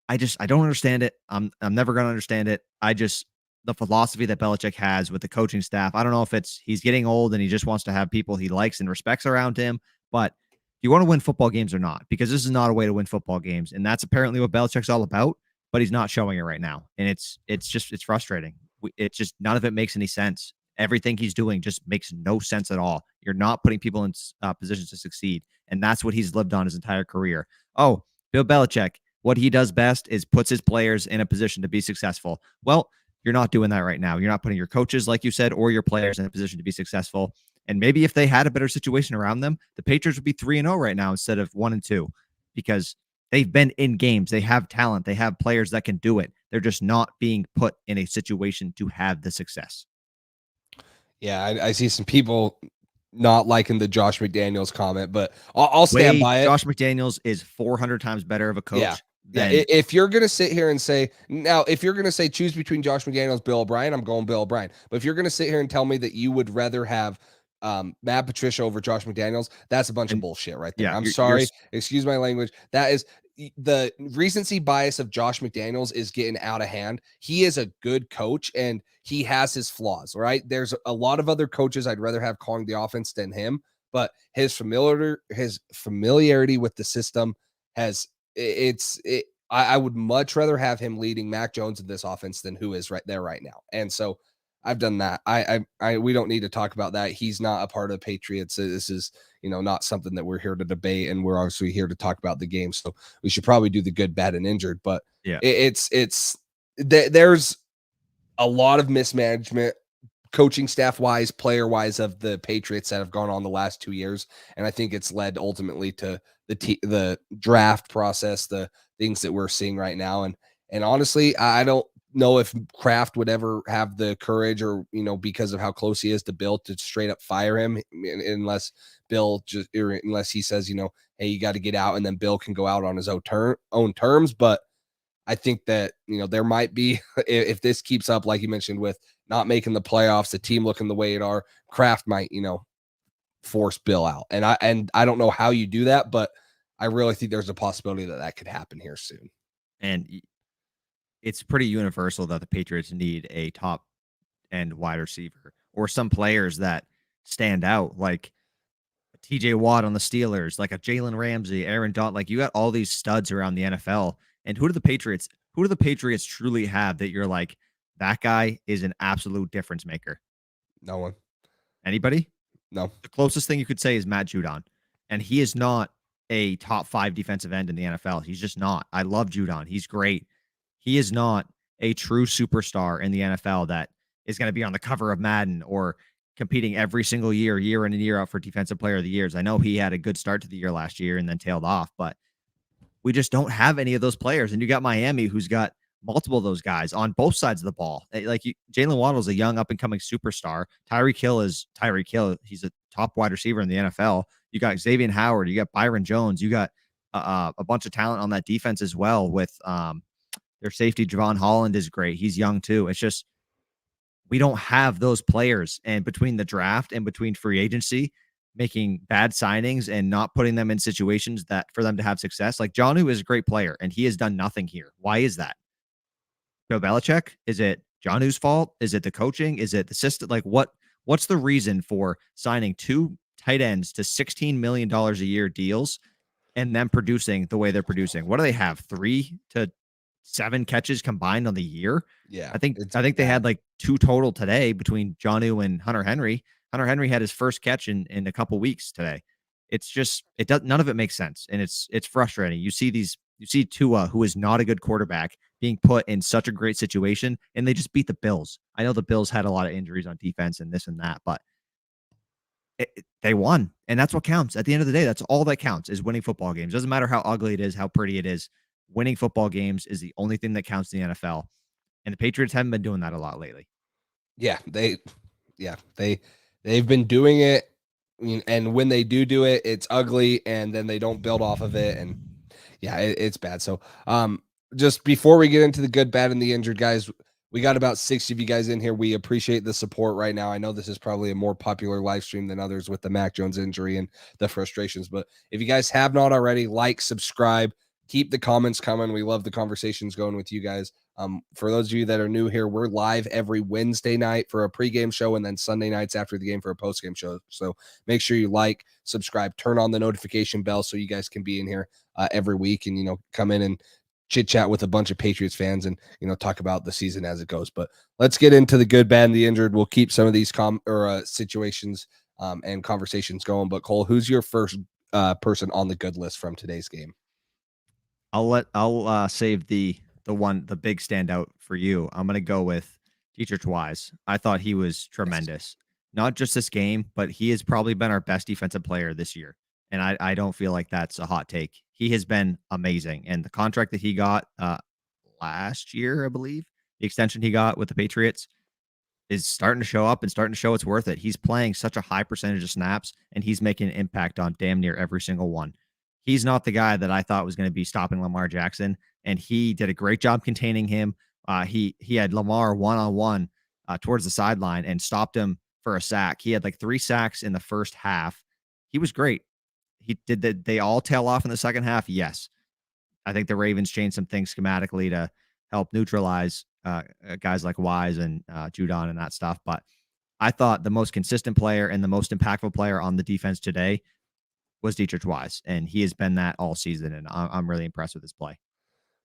I don't understand it. I'm never going to understand it. The philosophy that Belichick has with the coaching staff, I don't know if he's getting old and he just wants to have people he likes and respects around him, but do you want to win football games or not? Because this is not a way to win football games. And that's apparently what Belichick's all about. but he's not showing it right now. And it's frustrating. It's just none of it makes any sense. Everything he's doing just makes no sense at all. You're not putting people in positions to succeed. And that's what he's lived on his entire career. Oh, Bill Belichick, what he does best is puts his players in a position to be successful. Well, you're not doing that right now. You're not putting your coaches, like you said, or your players in a position to be successful. And maybe if they had a better situation around them, the Patriots would be 3-0 right now instead of 1-2, because they've been in games. They have talent. They have players that can do it. They're just not being put in a situation to have the success. Yeah, I see some people not liking the Josh McDaniels comment, but I'll stand by it. Josh McDaniels is 400 times better of a coach. Yeah. If you're going to sit here and say, now, if you're going to say choose between Josh McDaniels, Bill O'Brien, I'm going Bill O'Brien. But if you're going to sit here and tell me that you would rather have Matt Patricia over Josh McDaniels, that's a bunch of bullshit right there. Yeah, I'm sorry. Excuse my language. That is the recency bias of Josh McDaniels is getting out of hand. He is a good coach and he has his flaws, right? There's a lot of other coaches I'd rather have calling the offense than him, but his familiarity with the system has I would much rather have him leading Mac Jones in this offense than who is right there right now. And so I've done that. We don't need to talk about that. He's not a part of the Patriots. This is, not something that we're here to debate, and we're obviously here to talk about the game. So we should probably do the good, bad, and injured. But yeah, there's a lot of mismanagement, coaching staff wise, player wise, of the Patriots that have gone on the last 2 years, and I think it's led ultimately to the draft process, the things that we're seeing right now. And honestly, I don't know if Kraft would ever have the courage, or because of how close he is to Bill, to straight up fire him, unless he says, hey, you got to get out, and then Bill can go out on his own terms. But I think that there might be, if this keeps up, like you mentioned, with not making the playoffs, the team looking the way it are, Kraft might force Bill out, and I don't know how you do that, but I really think there's a possibility that could happen here soon. And it's pretty universal that the Patriots need a top end wide receiver or some players that stand out, like TJ Watt on the Steelers, like a Jalen Ramsey, Aaron Donald. Like, you got all these studs around the NFL. And who do the Patriots truly have that you're like, that guy is an absolute difference maker? No one. Anybody? No. The closest thing you could say is Matt Judon. And he is not a top 5 defensive end in the NFL. He's just not. I love Judon. He's great. He is not a true superstar in the NFL that is going to be on the cover of Madden or competing every single year in and year out for Defensive Player of the Years. I know he had a good start to the year last year and then tailed off, but we just don't have any of those players. And you got Miami, who's got multiple of those guys on both sides of the ball. Like, Jalen Waddle is a young up and coming superstar. Tyreek Hill is Tyreek Hill. He's a top wide receiver in the NFL. You got Xavier Howard. You got Byron Jones. You got a bunch of talent on that defense as well with their safety. Javon Holland is great. He's young too. It's just, we don't have those players. And between the draft and between free agency, making bad signings and not putting them in situations that for them to have success. Like, Jonnu is a great player and he has done nothing here. Why is that? Bill Belichick? Is it Jonnu's fault? Is it the coaching? Is it the system? Like, what's the reason for signing 2 tight ends to $16 million a year deals and them producing the way they're producing? What do they have? 3 to 7 catches combined on the year? Yeah. I think they had like 2 total today between Jonnu and Hunter Henry. Hunter Henry had his first catch in a couple weeks today. It's just, none of it makes sense. And it's frustrating. You see Tua, who is not a good quarterback, being put in such a great situation, and they just beat the Bills. I know the Bills had a lot of injuries on defense and this and that, but they won. And that's what counts. At the end of the day, that's all that counts, is winning football games. Doesn't matter how ugly it is, how pretty it is. Winning football games is the only thing that counts in the NFL. And the Patriots haven't been doing that a lot lately. Yeah, they've been doing it, and when they do it, it's ugly, and then they don't build off of it, and yeah, it's bad. So, just before we get into the good, bad, and the injured, guys, we got about 60 of you guys in here. We appreciate the support right now. I know this is probably a more popular live stream than others with the Mac Jones injury and the frustrations, but if you guys have not already, like, subscribe, keep the comments coming. We love the conversations going with you guys. For those of you that are new here, we're live every Wednesday night for a pregame show, and then Sunday nights after the game for a postgame show. So make sure you like, subscribe, turn on the notification bell so you guys can be in here every week and, come in and chit chat with a bunch of Patriots fans and, talk about the season as it goes. But let's get into the good, bad, and the injured. We'll keep some of these situations and conversations going. But Cole, who's your first person on the good list from today's game? I'll save the big standout for you. I'm gonna go with Dietrich Wise. I thought he was tremendous. Not just this game, but he has probably been our best defensive player this year. And I don't feel like that's a hot take. He has been amazing. And the contract that he got last year, I believe, the extension he got with the Patriots is starting to show up and starting to show it's worth it. He's playing such a high percentage of snaps, and he's making an impact on damn near every single one. He's not the guy that I thought was going to be stopping Lamar Jackson, and he did a great job containing him. He had Lamar one-on-one towards the sideline and stopped him for a sack. He had like 3 sacks in the first half. He was great. They all tail off in the second half? Yes. I think the Ravens changed some things schematically to help neutralize guys like Wise and Judon and that stuff. But I thought the most consistent player and the most impactful player on the defense today was Dietrich Wise, and he has been that all season, and I'm really impressed with his play.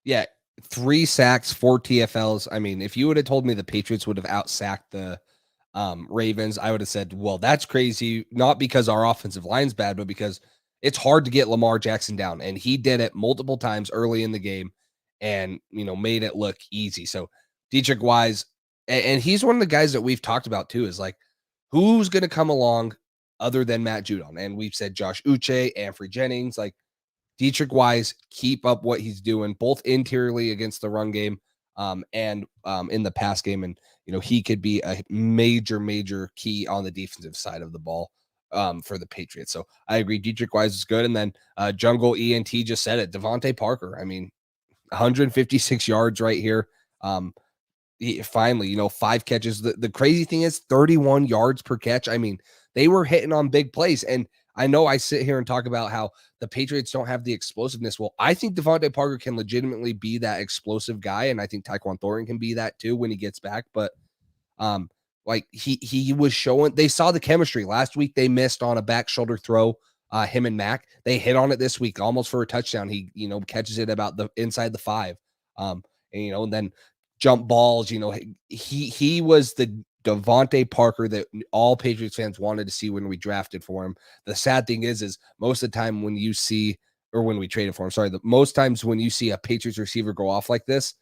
Yeah, 3 sacks, 4 TFLs. I mean, if you would have told me the Patriots would have outsacked the Ravens, I would have said, well, that's crazy. Not because our offensive line's bad, but because it's hard to get Lamar Jackson down. And he did it multiple times early in the game and, made it look easy. So Dietrich Wise, and he's one of the guys that we've talked about too, is like, who's going to come along other than Matt Judon? And we've said Josh Uche, Anfrey Jennings, like Dietrich Wise, keep up what he's doing, both interiorly against the run game and in the pass game. And, he could be a major key on the defensive side of the ball for the Patriots. So I agree. Dietrich Wise is good. And then Jungle ENT just said it. Devontae Parker, 156 yards right here. He finally, 5 catches. The crazy thing is 31 yards per catch. They were hitting on big plays. And I know I sit here and talk about how the Patriots don't have the explosiveness. Well, I think Devontae Parker can legitimately be that explosive guy. And I think Tyquan Thornton can be that too when he gets back. But he was showing, they saw the chemistry. Last week they missed on a back shoulder throw, him and Mac. They hit on it this week almost for a touchdown. He, catches it about the inside the 5. And then jump balls, he was the Devontae Parker that all Patriots fans wanted to see when we drafted for him. The sad thing is most of the time when you see, or when we traded for him, most times when you see a Patriots receiver go off like this,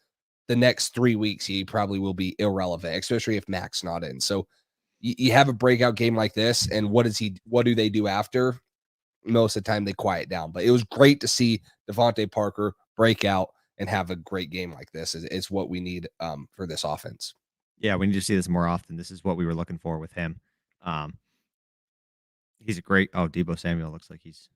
the next 3 weeks, he probably will be irrelevant, especially if Mac's not in. So you have a breakout game like this, and what do they do after? Most of the time they quiet down. But it was great to see Devontae Parker break out and have a great game like this. Is what we need for this offense. Yeah, we need to see this more often. This is what we were looking for with him. He's a great. Oh, Deebo Samuel looks like he's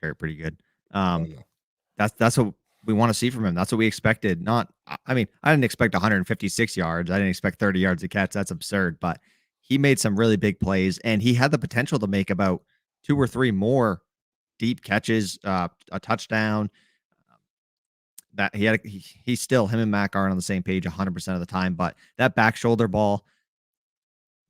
hurt pretty good. That's what we want to see from him. That's what we expected. I didn't expect 156 yards. I didn't expect 30 yards a catch. That's absurd. But he made some really big plays, and he had the potential to make about 2 or 3 more deep catches, a touchdown. That he's still, him and Mac aren't on the same page 100% of the time, but that back shoulder ball,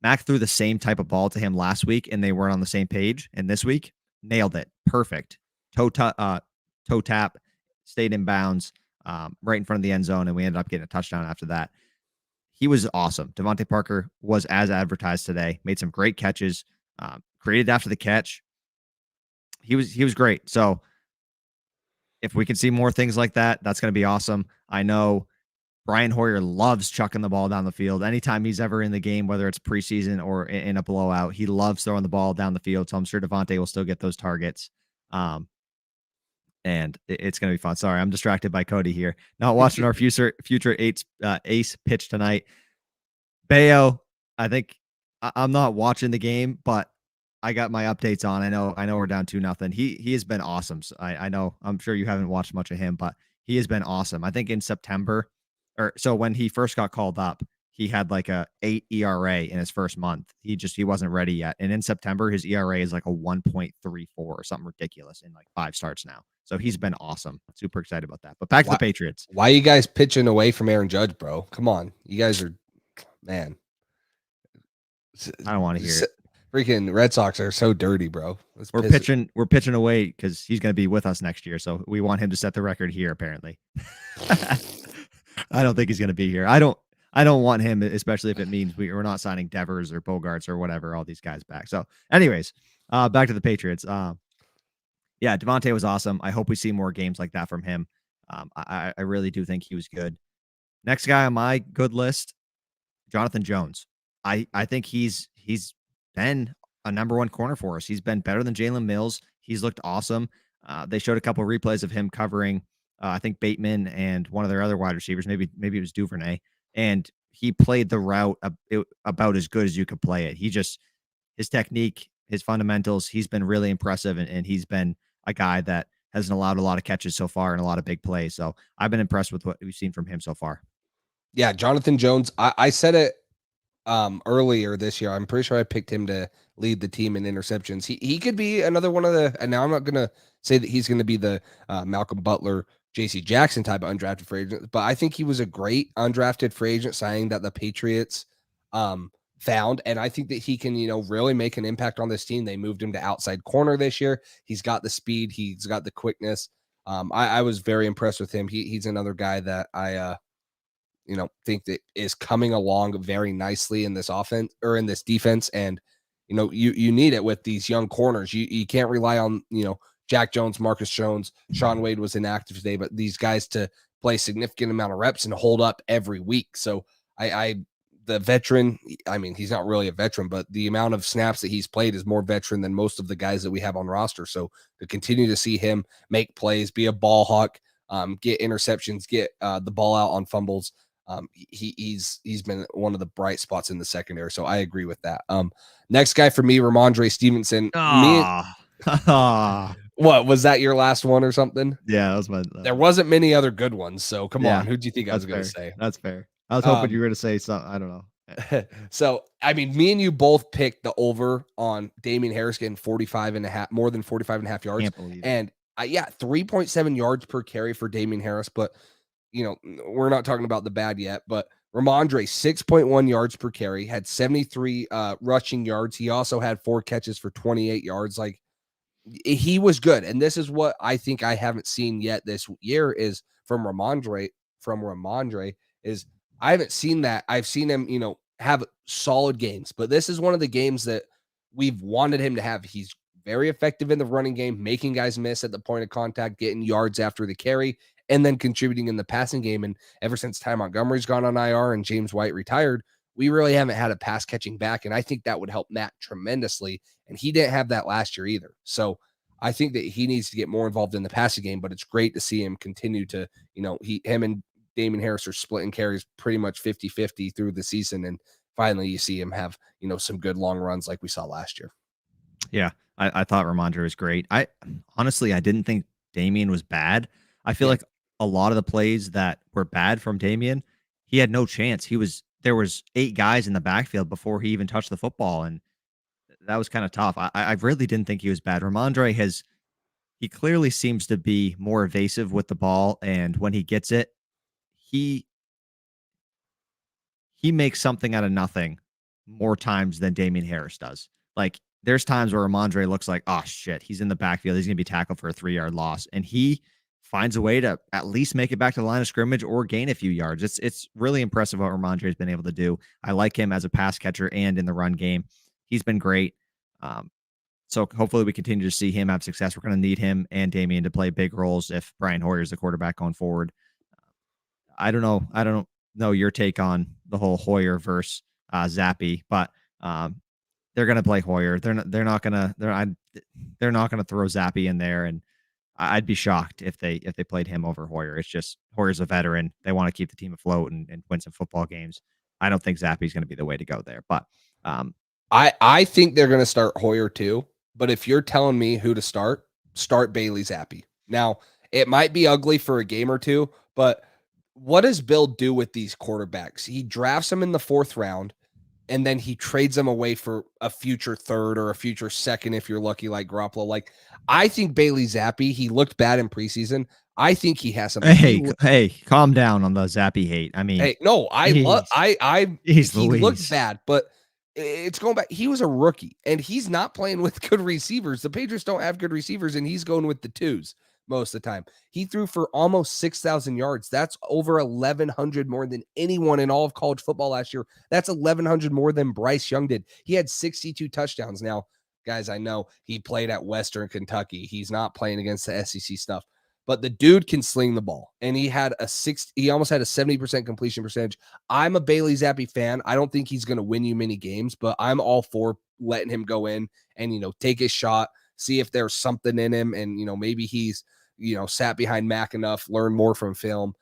Mac threw the same type of ball to him last week, and they weren't on the same page. And this week, nailed it, perfect toe tap, stayed in bounds, right in front of the end zone, and we ended up getting a touchdown after that. He was awesome. Devontae Parker was as advertised today. Made some great catches, created after the catch. He was great. So if we can see more things like that, that's going to be awesome. I know Brian Hoyer loves chucking the ball down the field. Anytime he's ever in the game, whether it's preseason or in a blowout, he loves throwing the ball down the field. So I'm sure Devontae will still get those targets. And it's going to be fun. Sorry, I'm distracted by Cody here. Not watching our future ace pitch tonight. Bayo, I think I'm not watching the game, but I got my updates on. I know we're down 2-0. He has been awesome. So I know, I'm sure you haven't watched much of him, but he has been awesome. I think in September, so when he first got called up, he had like a 8 ERA in his first month. He wasn't ready yet. And in September, his ERA is like a 1.34 or something ridiculous in like 5 starts now. So he's been awesome. Super excited about that. But back to the Patriots. Why are you guys pitching away from Aaron Judge, bro? Come on. You guys are, man. I don't want to hear it. Freaking Red Sox are so dirty, bro. We're pitching away because he's going to be with us next year. So we want him to set the record here. Apparently, I don't think he's going to be here. I don't want him, especially if it means we're not signing Devers or Bogarts or whatever, all these guys back. So, anyways, back to the Patriots. Yeah, Devontae was awesome. I hope we see more games like that from him. I really do think he was good. Next guy on my good list, Jonathan Jones. I think he's been a number one corner for us. He's been better than Jalen Mills. He's looked awesome. They showed a couple of replays of him covering, I think Bateman and one of their other wide receivers. Maybe it was Duvernay, and he played the route about as good as you could play it. His technique, his fundamentals, he's been really impressive, and he's been a guy that has allowed a lot of catches so far and a lot of big plays. So I've been impressed with what we've seen from him so far. Yeah, Jonathan Jones. I said it earlier this year. I'm pretty sure I picked him to lead the team in interceptions. He could be another one of the, and now I'm not going to say that he's going to be the Malcolm Butler, JC Jackson type of undrafted free agent, but I think he was a great undrafted free agent signing that the Patriots found. And I think that he can, really make an impact on this team. They moved him to outside corner this year. He's got the speed. He's got the quickness. I was very impressed with him. He's another guy that I, think that is coming along very nicely in this offense or in this defense. And, you need it with these young corners. You can't rely on, Jack Jones, Marcus Jones, Sean Wade was inactive today, but these guys to play significant amount of reps and hold up every week. So the veteran, I mean, he's not really a veteran, but the amount of snaps that he's played is more veteran than most of the guys that we have on roster. So to continue to see him make plays, be a ball hawk, get interceptions, get the ball out on fumbles, he's been one of the bright spots in the secondary. So I agree with that. Next guy for me, Ramondre Stevenson. What was that, your last one or something? Yeah, that was my. There wasn't many other good ones. So come on, who do you think I was going to say? That's fair. I was hoping you were going to say something. I don't know. So, I mean, me and you both picked the over on Damian Harris getting 45.5, more than 45.5 yards. Can't believe it. And 3.7 yards per carry for Damian Harris. But, we're not talking about the bad yet. But Ramondre, 6.1 yards per carry, had 73 rushing yards. He also had 4 catches for 28 yards. Like, he was good. And this is what I think I haven't seen yet this year is from Ramondre is I haven't seen that. I've seen him, have solid games, but this is one of the games that we've wanted him to have. He's very effective in the running game, making guys miss at the point of contact, getting yards after the carry, and then contributing in the passing game. And ever since Ty Montgomery's gone on IR and James White retired, we really haven't had a pass catching back. And I think that would help Matt tremendously. And he didn't have that last year either. So I think that he needs to get more involved in the passing game, but it's great to see him continue to, him and Damian Harris are splitting carries pretty much 50-50 through the season. And finally you see him have, some good long runs like we saw last year. Yeah. I thought Ramondre was great. I didn't think Damian was bad. I feel like a lot of the plays that were bad from Damian, he had no chance. There was 8 guys in the backfield before he even touched the football. And that was kind of tough. I really didn't think he was bad. Ramondre he clearly seems to be more evasive with the ball. And when he gets it, he makes something out of nothing more times than Damian Harris does. Like there's times where Ramondre looks like, oh shit, he's in the backfield. He's going to be tackled for a 3-yard loss. And he finds a way to at least make it back to the line of scrimmage or gain a few yards. It's really impressive what Ramondre has been able to do. I like him as a pass catcher and in the run game. He's been great. So hopefully we continue to see him have success. We're going to need him and Damian to play big roles if Brian Hoyer is the quarterback going forward. I don't know your take on the whole Hoyer versus Zappy, but they're going to play Hoyer. They're not going to throw Zappy in there, and I'd be shocked if they played him over Hoyer. It's just Hoyer's a veteran. They want to keep the team afloat and win some football games. I don't think Zappy's going to be the way to go there, but I think they're going to start Hoyer too. But if you're telling me who to start Bailey Zappi. Now, it might be ugly for a game or two, but what does Bill do with these quarterbacks? He drafts them in the 4th round, and then he trades them away for a future 3rd or a future 2nd if you're lucky, like Garoppolo. Like, I think Bailey Zappi, he looked bad in preseason. I think he has something. Hey, calm down on the Zappy hate. I mean, he looked bad, but it's going back. He was a rookie, and he's not playing with good receivers. The Patriots don't have good receivers, and he's going with the twos most of the time. He threw for almost 6,000 yards. That's over 1,100 more than anyone in all of college football last year. That's 1,100 more than Bryce Young did. He had 62 touchdowns. Now, guys, I know he played at Western Kentucky. He's not playing against the SEC stuff, but the dude can sling the ball, and he almost had a 70% completion percentage. I'm a Bailey Zappi fan. I don't think he's going to win you many games, but I'm all for letting him go in and, take his shot, see if there's something in him. And, maybe he's, sat behind Mac enough, learned more from film,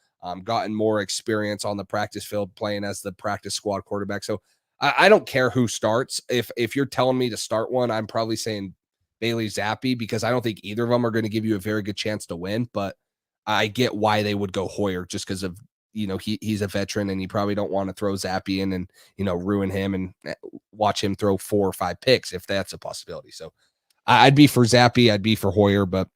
gotten more experience on the practice field playing as the practice squad quarterback. So I don't care who starts. If you're telling me to start one, I'm probably saying Bailey Zappi, because I don't think either of them are going to give you a very good chance to win, but I get why they would go Hoyer, just because of, he's a veteran and you probably don't want to throw Zappi in and, ruin him and watch him throw 4 or 5 picks if that's a possibility. So I'd be for Zappi, I'd be for Hoyer, but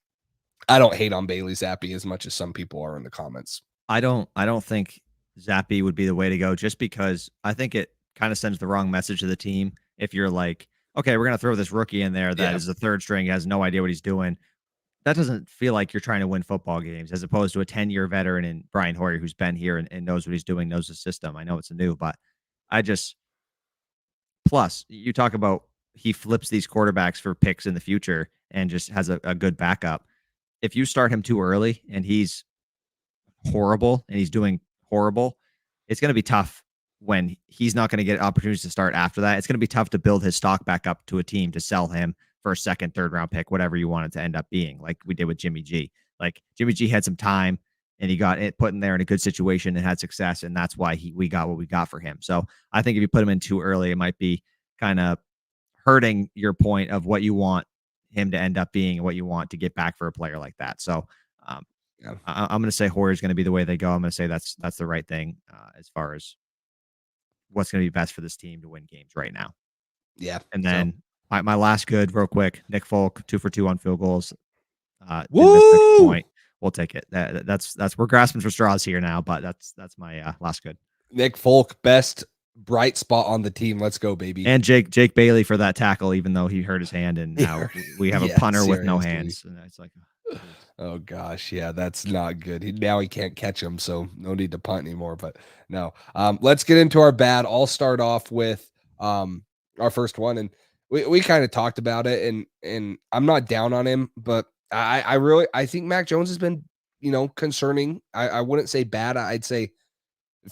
I don't hate on Bailey Zappi as much as some people are in the comments. I don't think Zappi would be the way to go, just because I think it kind of sends the wrong message to the team. If you're like, okay, we're going to throw this rookie in there that is the third string, has no idea what he's doing. That doesn't feel like you're trying to win football games, as opposed to a 10-year veteran in Brian Hoyer, who's been here and knows what he's doing, knows the system. I know it's new, but plus you talk about he flips these quarterbacks for picks in the future and just has a good backup. If you start him too early and he's horrible and he's doing horrible, it's going to be tough when he's not going to get opportunities to start after that. It's going to be tough to build his stock back up to a team to sell him for a second, third round pick, whatever you want it to end up being, like we did with Jimmy G. Like Jimmy G had some time and he got it put in there in a good situation and had success. And that's why we got what we got for him. So I think if you put him in too early, it might be kind of hurting your point of what you want him to end up being and what you want to get back for a player like that. So I'm going to say Hoyer is going to be the way they go. I'm going to say that's the right thing as far as what's going to be best for this team to win games right now. Yeah. And then my last good real quick, Nick Folk, 2 for 2 on field goals. Woo! Point. We'll take it. That's we're grasping for straws here now, but that's my last good. Nick Folk, best bright spot on the team. Let's go, baby. And Jake Bailey for that tackle, even though he hurt his hand, and now we have a punter with no hands. And it's like, oh gosh, yeah, that's not good. Now he can't catch him, so no need to punt anymore. But no, let's get into our bad. I'll start off with our first one, and we kind of talked about it, and I'm not down on him, but I think Mac Jones has been, concerning. I wouldn't say bad. I'd say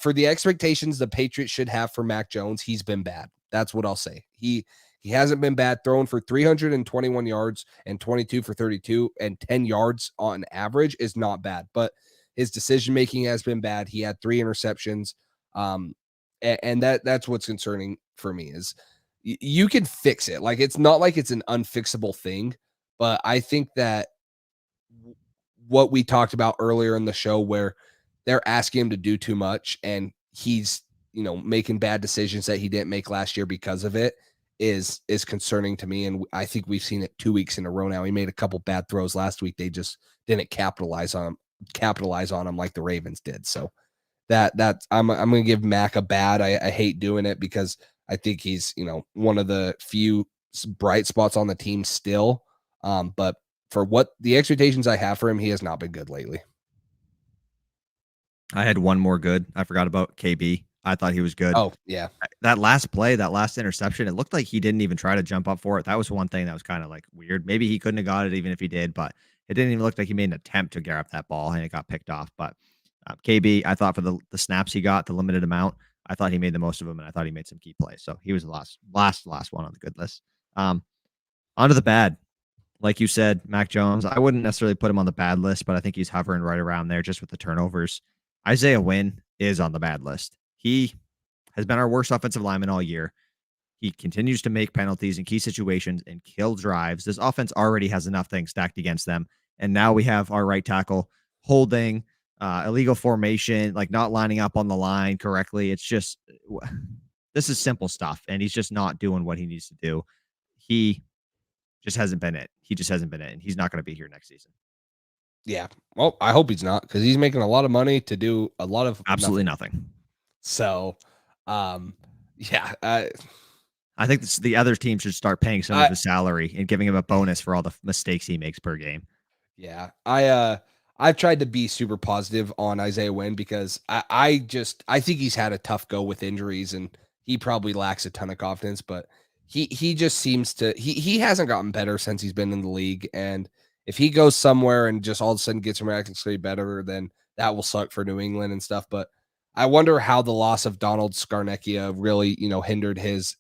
for the expectations the Patriots should have for Mac Jones, he's been bad. That's what I'll say. He hasn't been bad, throwing for 321 yards and 22 for 32 and 10 yards on average is not bad, but his decision-making has been bad. He had 3 interceptions. And that's what's concerning for me is you can fix it. Like, it's not like it's an unfixable thing, but I think that what we talked about earlier in the show where they're asking him to do too much and he's, making bad decisions that he didn't make last year because of it is concerning to me. And I think we've seen it 2 weeks in a row now. He made a couple bad throws last week. They just didn't capitalize on him like the Ravens did. So that's I'm going to give Mac a bad. I hate doing it because I think he's, one of the few bright spots on the team still. But for what the expectations I have for him, he has not been good lately. I had one more good. I forgot about KB. I thought he was good. Oh, yeah. That last play, that last interception, it looked like he didn't even try to jump up for it. That was one thing that was kind of like weird. Maybe he couldn't have got it even if he did, but it didn't even look like he made an attempt to grab that ball and it got picked off. But KB, I thought for the snaps he got, the limited amount, I thought he made the most of them, and I thought he made some key plays. So he was the last one on the good list. On to the bad. Like you said, Mac Jones, I wouldn't necessarily put him on the bad list, but I think he's hovering right around there just with the turnovers. Isaiah Wynn is on the bad list. He has been our worst offensive lineman all year. He continues to make penalties in key situations and kill drives. This offense already has enough things stacked against them. And now we have our right tackle holding, illegal formation, like not lining up on the line correctly. It's just, this is simple stuff. And he's just not doing what he needs to do. He just hasn't been it. He just hasn't been it. And he's not going to be here next season. Yeah. Well, I hope he's not, because he's making a lot of money to do a lot of absolutely nothing. So, yeah, I think the other team should start paying some of his salary and giving him a bonus for all the mistakes he makes per game. Yeah, I've tried to be super positive on Isaiah Wynn because I think he's had a tough go with injuries and he probably lacks a ton of confidence, but he just seems to he hasn't gotten better since he's been in the league. And if he goes somewhere and just all of a sudden gets miraculously better, then that will suck for New England and stuff. But I wonder how the loss of Donald Scarnecchia really, hindered his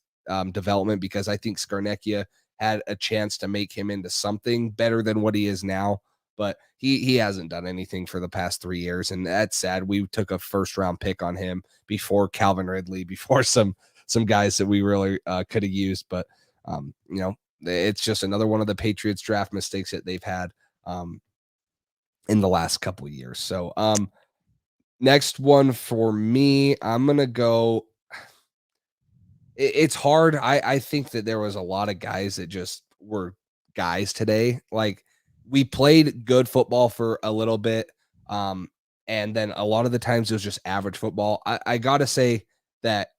development, because I think Scarnecchia had a chance to make him into something better than what he is now. But he hasn't done anything for the past 3 years, and that's sad. We took a first round pick on him before Calvin Ridley, before some guys that we really could have used. But it's just another one of the Patriots draft mistakes that they've had in the last couple of years. So next one for me, I'm gonna go. It's hard. I think that there was a lot of guys that just were guys today. Like, we played good football for a little bit. And then a lot of the times it was just average football. I got to say that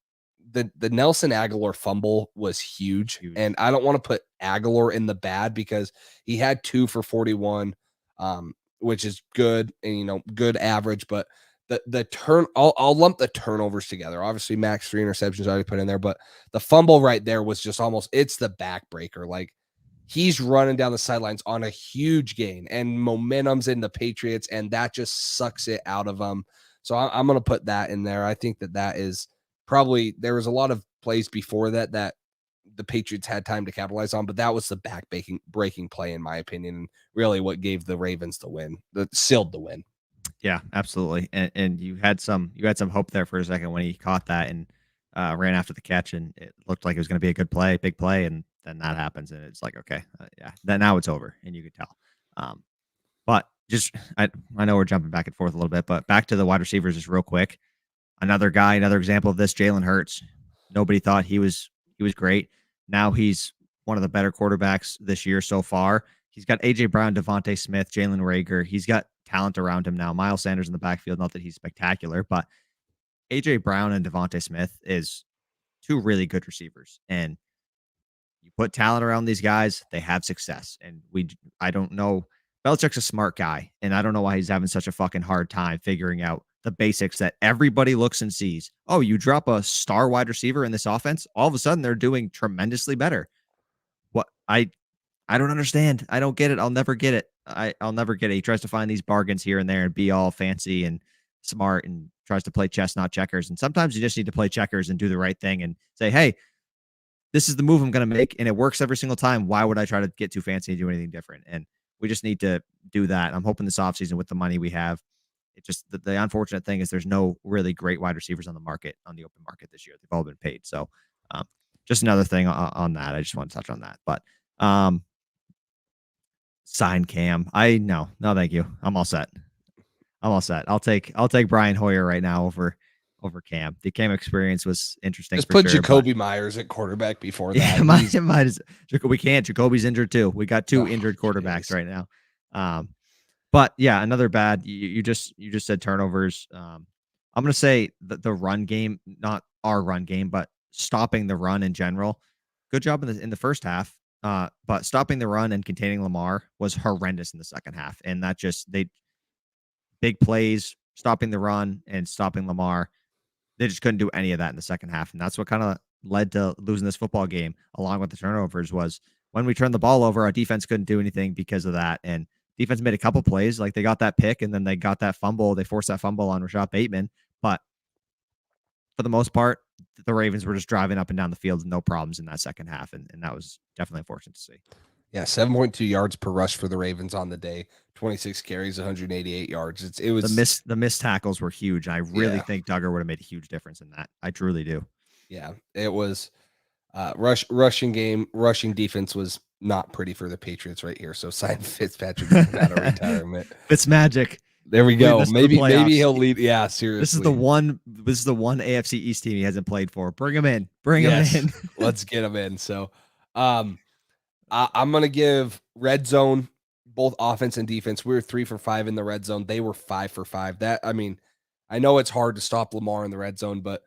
the Nelson Aguilar fumble was huge. And I don't want to put Aguilar in the bad because he had 2 for 41, which is good and, good average. But I'll lump the turnovers together. Obviously, Max 3 interceptions already put in there, but the fumble right there was just it's the backbreaker. Like, he's running down the sidelines on a huge gain and momentum's in the Patriots, and that just sucks it out of them. So I'm going to put that in there. I think that is probably, there was a lot of plays before that the Patriots had time to capitalize on, but that was the breaking play, in my opinion, and really what gave the Ravens the win, that sealed the win. Yeah, absolutely. And you had some hope there for a second when he caught that and ran after the catch, and it looked like it was going to be a good play, big play, and then that happens, and it's like, okay, yeah, then now it's over, and you could tell. But just I know we're jumping back and forth a little bit, but back to the wide receivers just real quick. Another example of this, Jalen Hurts. Nobody thought he was great. Now he's one of the better quarterbacks this year so far. He's got AJ Brown, Devontae Smith, Jalen Reagor. He's got talent around him now. Miles Sanders in the backfield. Not that he's spectacular, but AJ Brown and Devontae Smith is 2 really good receivers. And you put talent around these guys, they have success. And I don't know. Belichick's a smart guy, and I don't know why he's having such a fucking hard time figuring out the basics that everybody looks and sees. Oh, you drop a star wide receiver in this offense, all of a sudden they're doing tremendously better. What I don't understand. I don't get it. I'll never get it. I'll never get it. He tries to find these bargains here and there and be all fancy and smart and tries to play chess, not checkers. And sometimes you just need to play checkers and do the right thing and say, hey, this is the move I'm going to make, and it works every single time. Why would I try to get too fancy and do anything different? And we just need to do that. I'm hoping this offseason with the money we have, it just the unfortunate thing is there's no really great wide receivers on the open market this year. They've all been paid. So just another thing on that. I just want to touch on that. But sign Cam. No, thank you. I'm all set. I'll take Brian Hoyer right now over Cam. The Cam experience was interesting. Just put Jacoby Myers at quarterback before that. Yeah, we can't. Jacoby's injured too. We got 2 injured quarterbacks right now. But yeah, another bad. You just said turnovers. I'm gonna say the run game, not our run game, but stopping the run in general. Good job in the first half. But stopping the run and containing Lamar was horrendous in the second half, and that big plays, stopping the run and stopping Lamar. They just couldn't do any of that in the second half. And that's what kind of led to losing this football game, along with the turnovers, was when we turned the ball over, our defense couldn't do anything because of that. And defense made a couple plays. Like, they got that pick and then they got that fumble. They forced that fumble on Rashad Bateman. But for the most part, the Ravens were just driving up and down the field, no problems in that second half. And that was definitely unfortunate to see. Yeah, 7.2 yards per rush for the Ravens on the day, 26 carries, 188 yards. It was the missed tackles were huge. I really think Duggar would have made a huge difference in that. I truly do. Yeah, it was rushing defense was not pretty for the Patriots right here. So sign Fitzpatrick out of retirement. Fitzmagic. There we go. Maybe he'll lead. Yeah, seriously. This is the one AFC East team he hasn't played for. Bring him in. Him in. Let's get him in. So I'm going to give red zone, both offense and defense. We were 3 for 5 in the red zone. They were 5 for 5. I know it's hard to stop Lamar in the red zone, but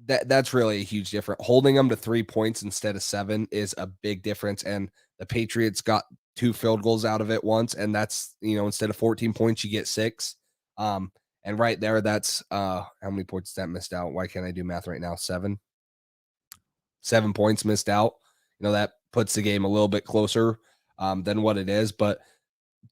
that's really a huge difference. Holding them to 3 points instead of 7 is a big difference. And the Patriots got 2 field goals out of it once. And that's, instead of 14 points, you get 6. And right there, that's how many points that missed out? Why can't I do math right now? 7 points missed out. That puts the game a little bit closer than what it is. But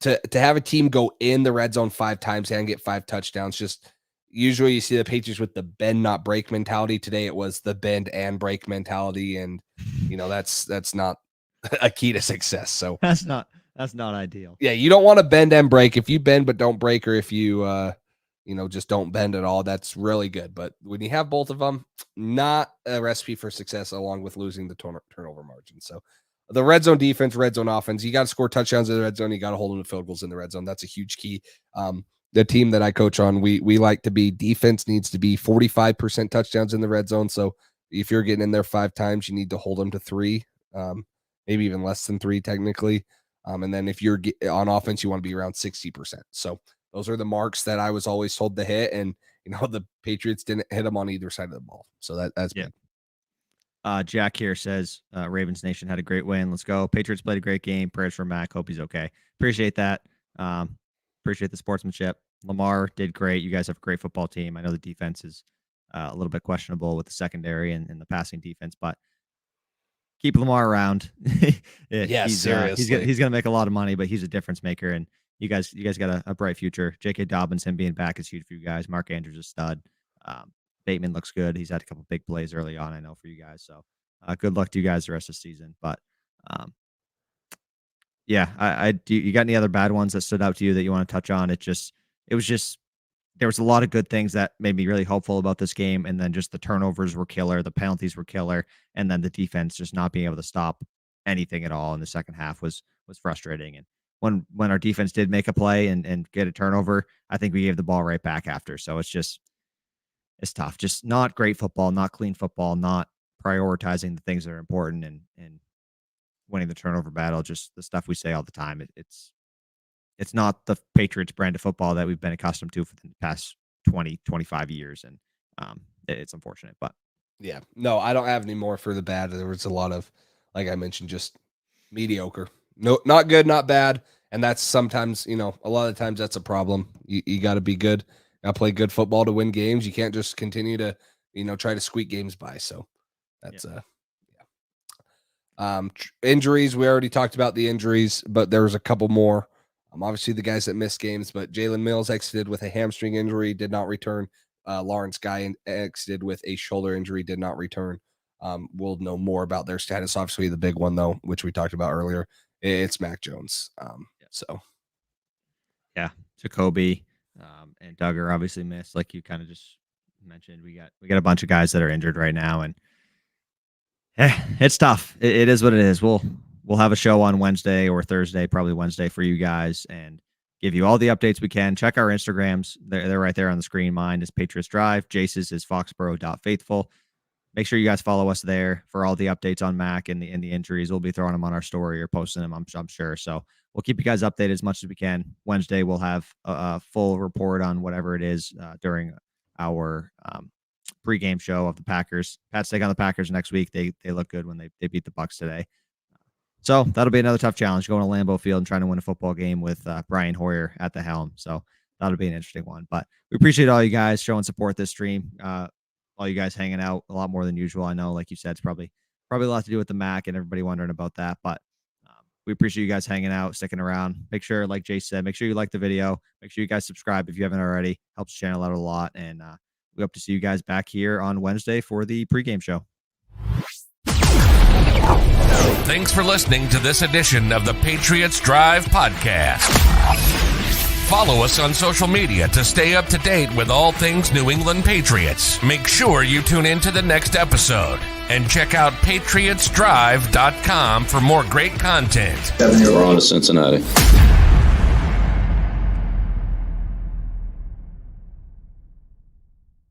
to have a team go in the red zone 5 times and get 5 touchdowns, just usually you see the Patriots with the bend not break mentality. Today it was the bend and break mentality, and that's not a key to success. So that's not ideal. Yeah, you don't want to bend and break. If you bend but don't break, or if you just don't bend at all, that's really good. But when you have both of them, not a recipe for success, along with losing the turnover margin. So the red zone defense, red zone offense, you got to score touchdowns in the red zone. You got to hold them to field goals in the red zone. That's a huge key. The team that I coach on, we like to be, defense needs to be 45% touchdowns in the red zone. So if you're getting in there 5 times, you need to hold them to 3, maybe even less than 3 technically. And then if you're on offense, you want to be around 60%. So those are the marks that I was always told to hit. And, the Patriots didn't hit them on either side of the ball. So that's big. Jack here says, Ravens Nation had a great win. Let's go. Patriots played a great game. Prayers for Mac. Hope he's okay. Appreciate that. Appreciate the sportsmanship. Lamar did great. You guys have a great football team. I know the defense is a little bit questionable with the secondary and the passing defense, but keep Lamar around. Seriously. He's going to make a lot of money, but he's a difference maker. And you guys got a bright future. J.K. Dobbins, him being back is huge for you guys. Mark Andrews is a stud. Bateman looks good. He's had a couple big plays early on, I know, for you guys. So good luck to you guys the rest of the season. But yeah, you got any other bad ones that stood out to you that you want to touch on? There was a lot of good things that made me really hopeful about this game. And then just the turnovers were killer. The penalties were killer. And then the defense just not being able to stop anything at all in the second half was frustrating. And when our defense did make a play and get a turnover, I think we gave the ball right back after. So it's tough. Just not great football, not clean football, not prioritizing the things that are important and winning the turnover battle. Just the stuff we say all the time. It's not the Patriots brand of football that we've been accustomed to for the past 20, 25 years. And it's unfortunate, but yeah, no, I don't have any more for the bad. There was a lot of, like I mentioned, just mediocre. No, not good, not bad. And that's sometimes, a lot of times that's a problem. You got to be good. Got to play good football to win games. You can't just continue to, try to squeak games by. So that's injuries. We already talked about the injuries, but there was a couple more. Obviously the guys that missed games, but Jalen Mills exited with a hamstring injury, did not return. Lawrence Guy exited with a shoulder injury, did not return. We'll know more about their status. Obviously the big one though, which we talked about earlier, it's Mac Jones. So yeah, Jacoby and Doug are obviously missed, like you kind of just mentioned. We got a bunch of guys that are injured right now, and it's tough. It is what it is. We'll have a show on Wednesday or Thursday, probably Wednesday, for you guys, and give you all the updates we can. Check our Instagrams; they're right there on the screen. Mine is Patriots Drive. Jace's is Foxborough.faithful. Make sure you guys follow us there for all the updates on Mac and the injuries. We'll be throwing them on our story or posting them, I'm sure. So we'll keep you guys updated as much as we can. Wednesday, we'll have a full report on whatever it is during our pregame show of the Packers. Pats take on the Packers next week. They look good when they beat the Bucs today. So that'll be another tough challenge, going to Lambeau Field and trying to win a football game with Brian Hoyer at the helm. So that'll be an interesting one. But we appreciate all you guys showing support this stream. All you guys hanging out a lot more than usual. I know, like you said, it's probably a lot to do with the Mac and everybody wondering about that. But we appreciate you guys hanging out, sticking around. Make sure, like Jay said, make sure you like the video. Make sure you guys subscribe if you haven't already. Helps the channel out a lot. And we hope to see you guys back here on Wednesday for the pregame show. Thanks for listening to this edition of the Patriots Drive podcast. Follow us on social media to stay up to date with all things New England Patriots. Make sure you tune in to the next episode and check out patriotsdrive.com for more great content. We're on to Cincinnati.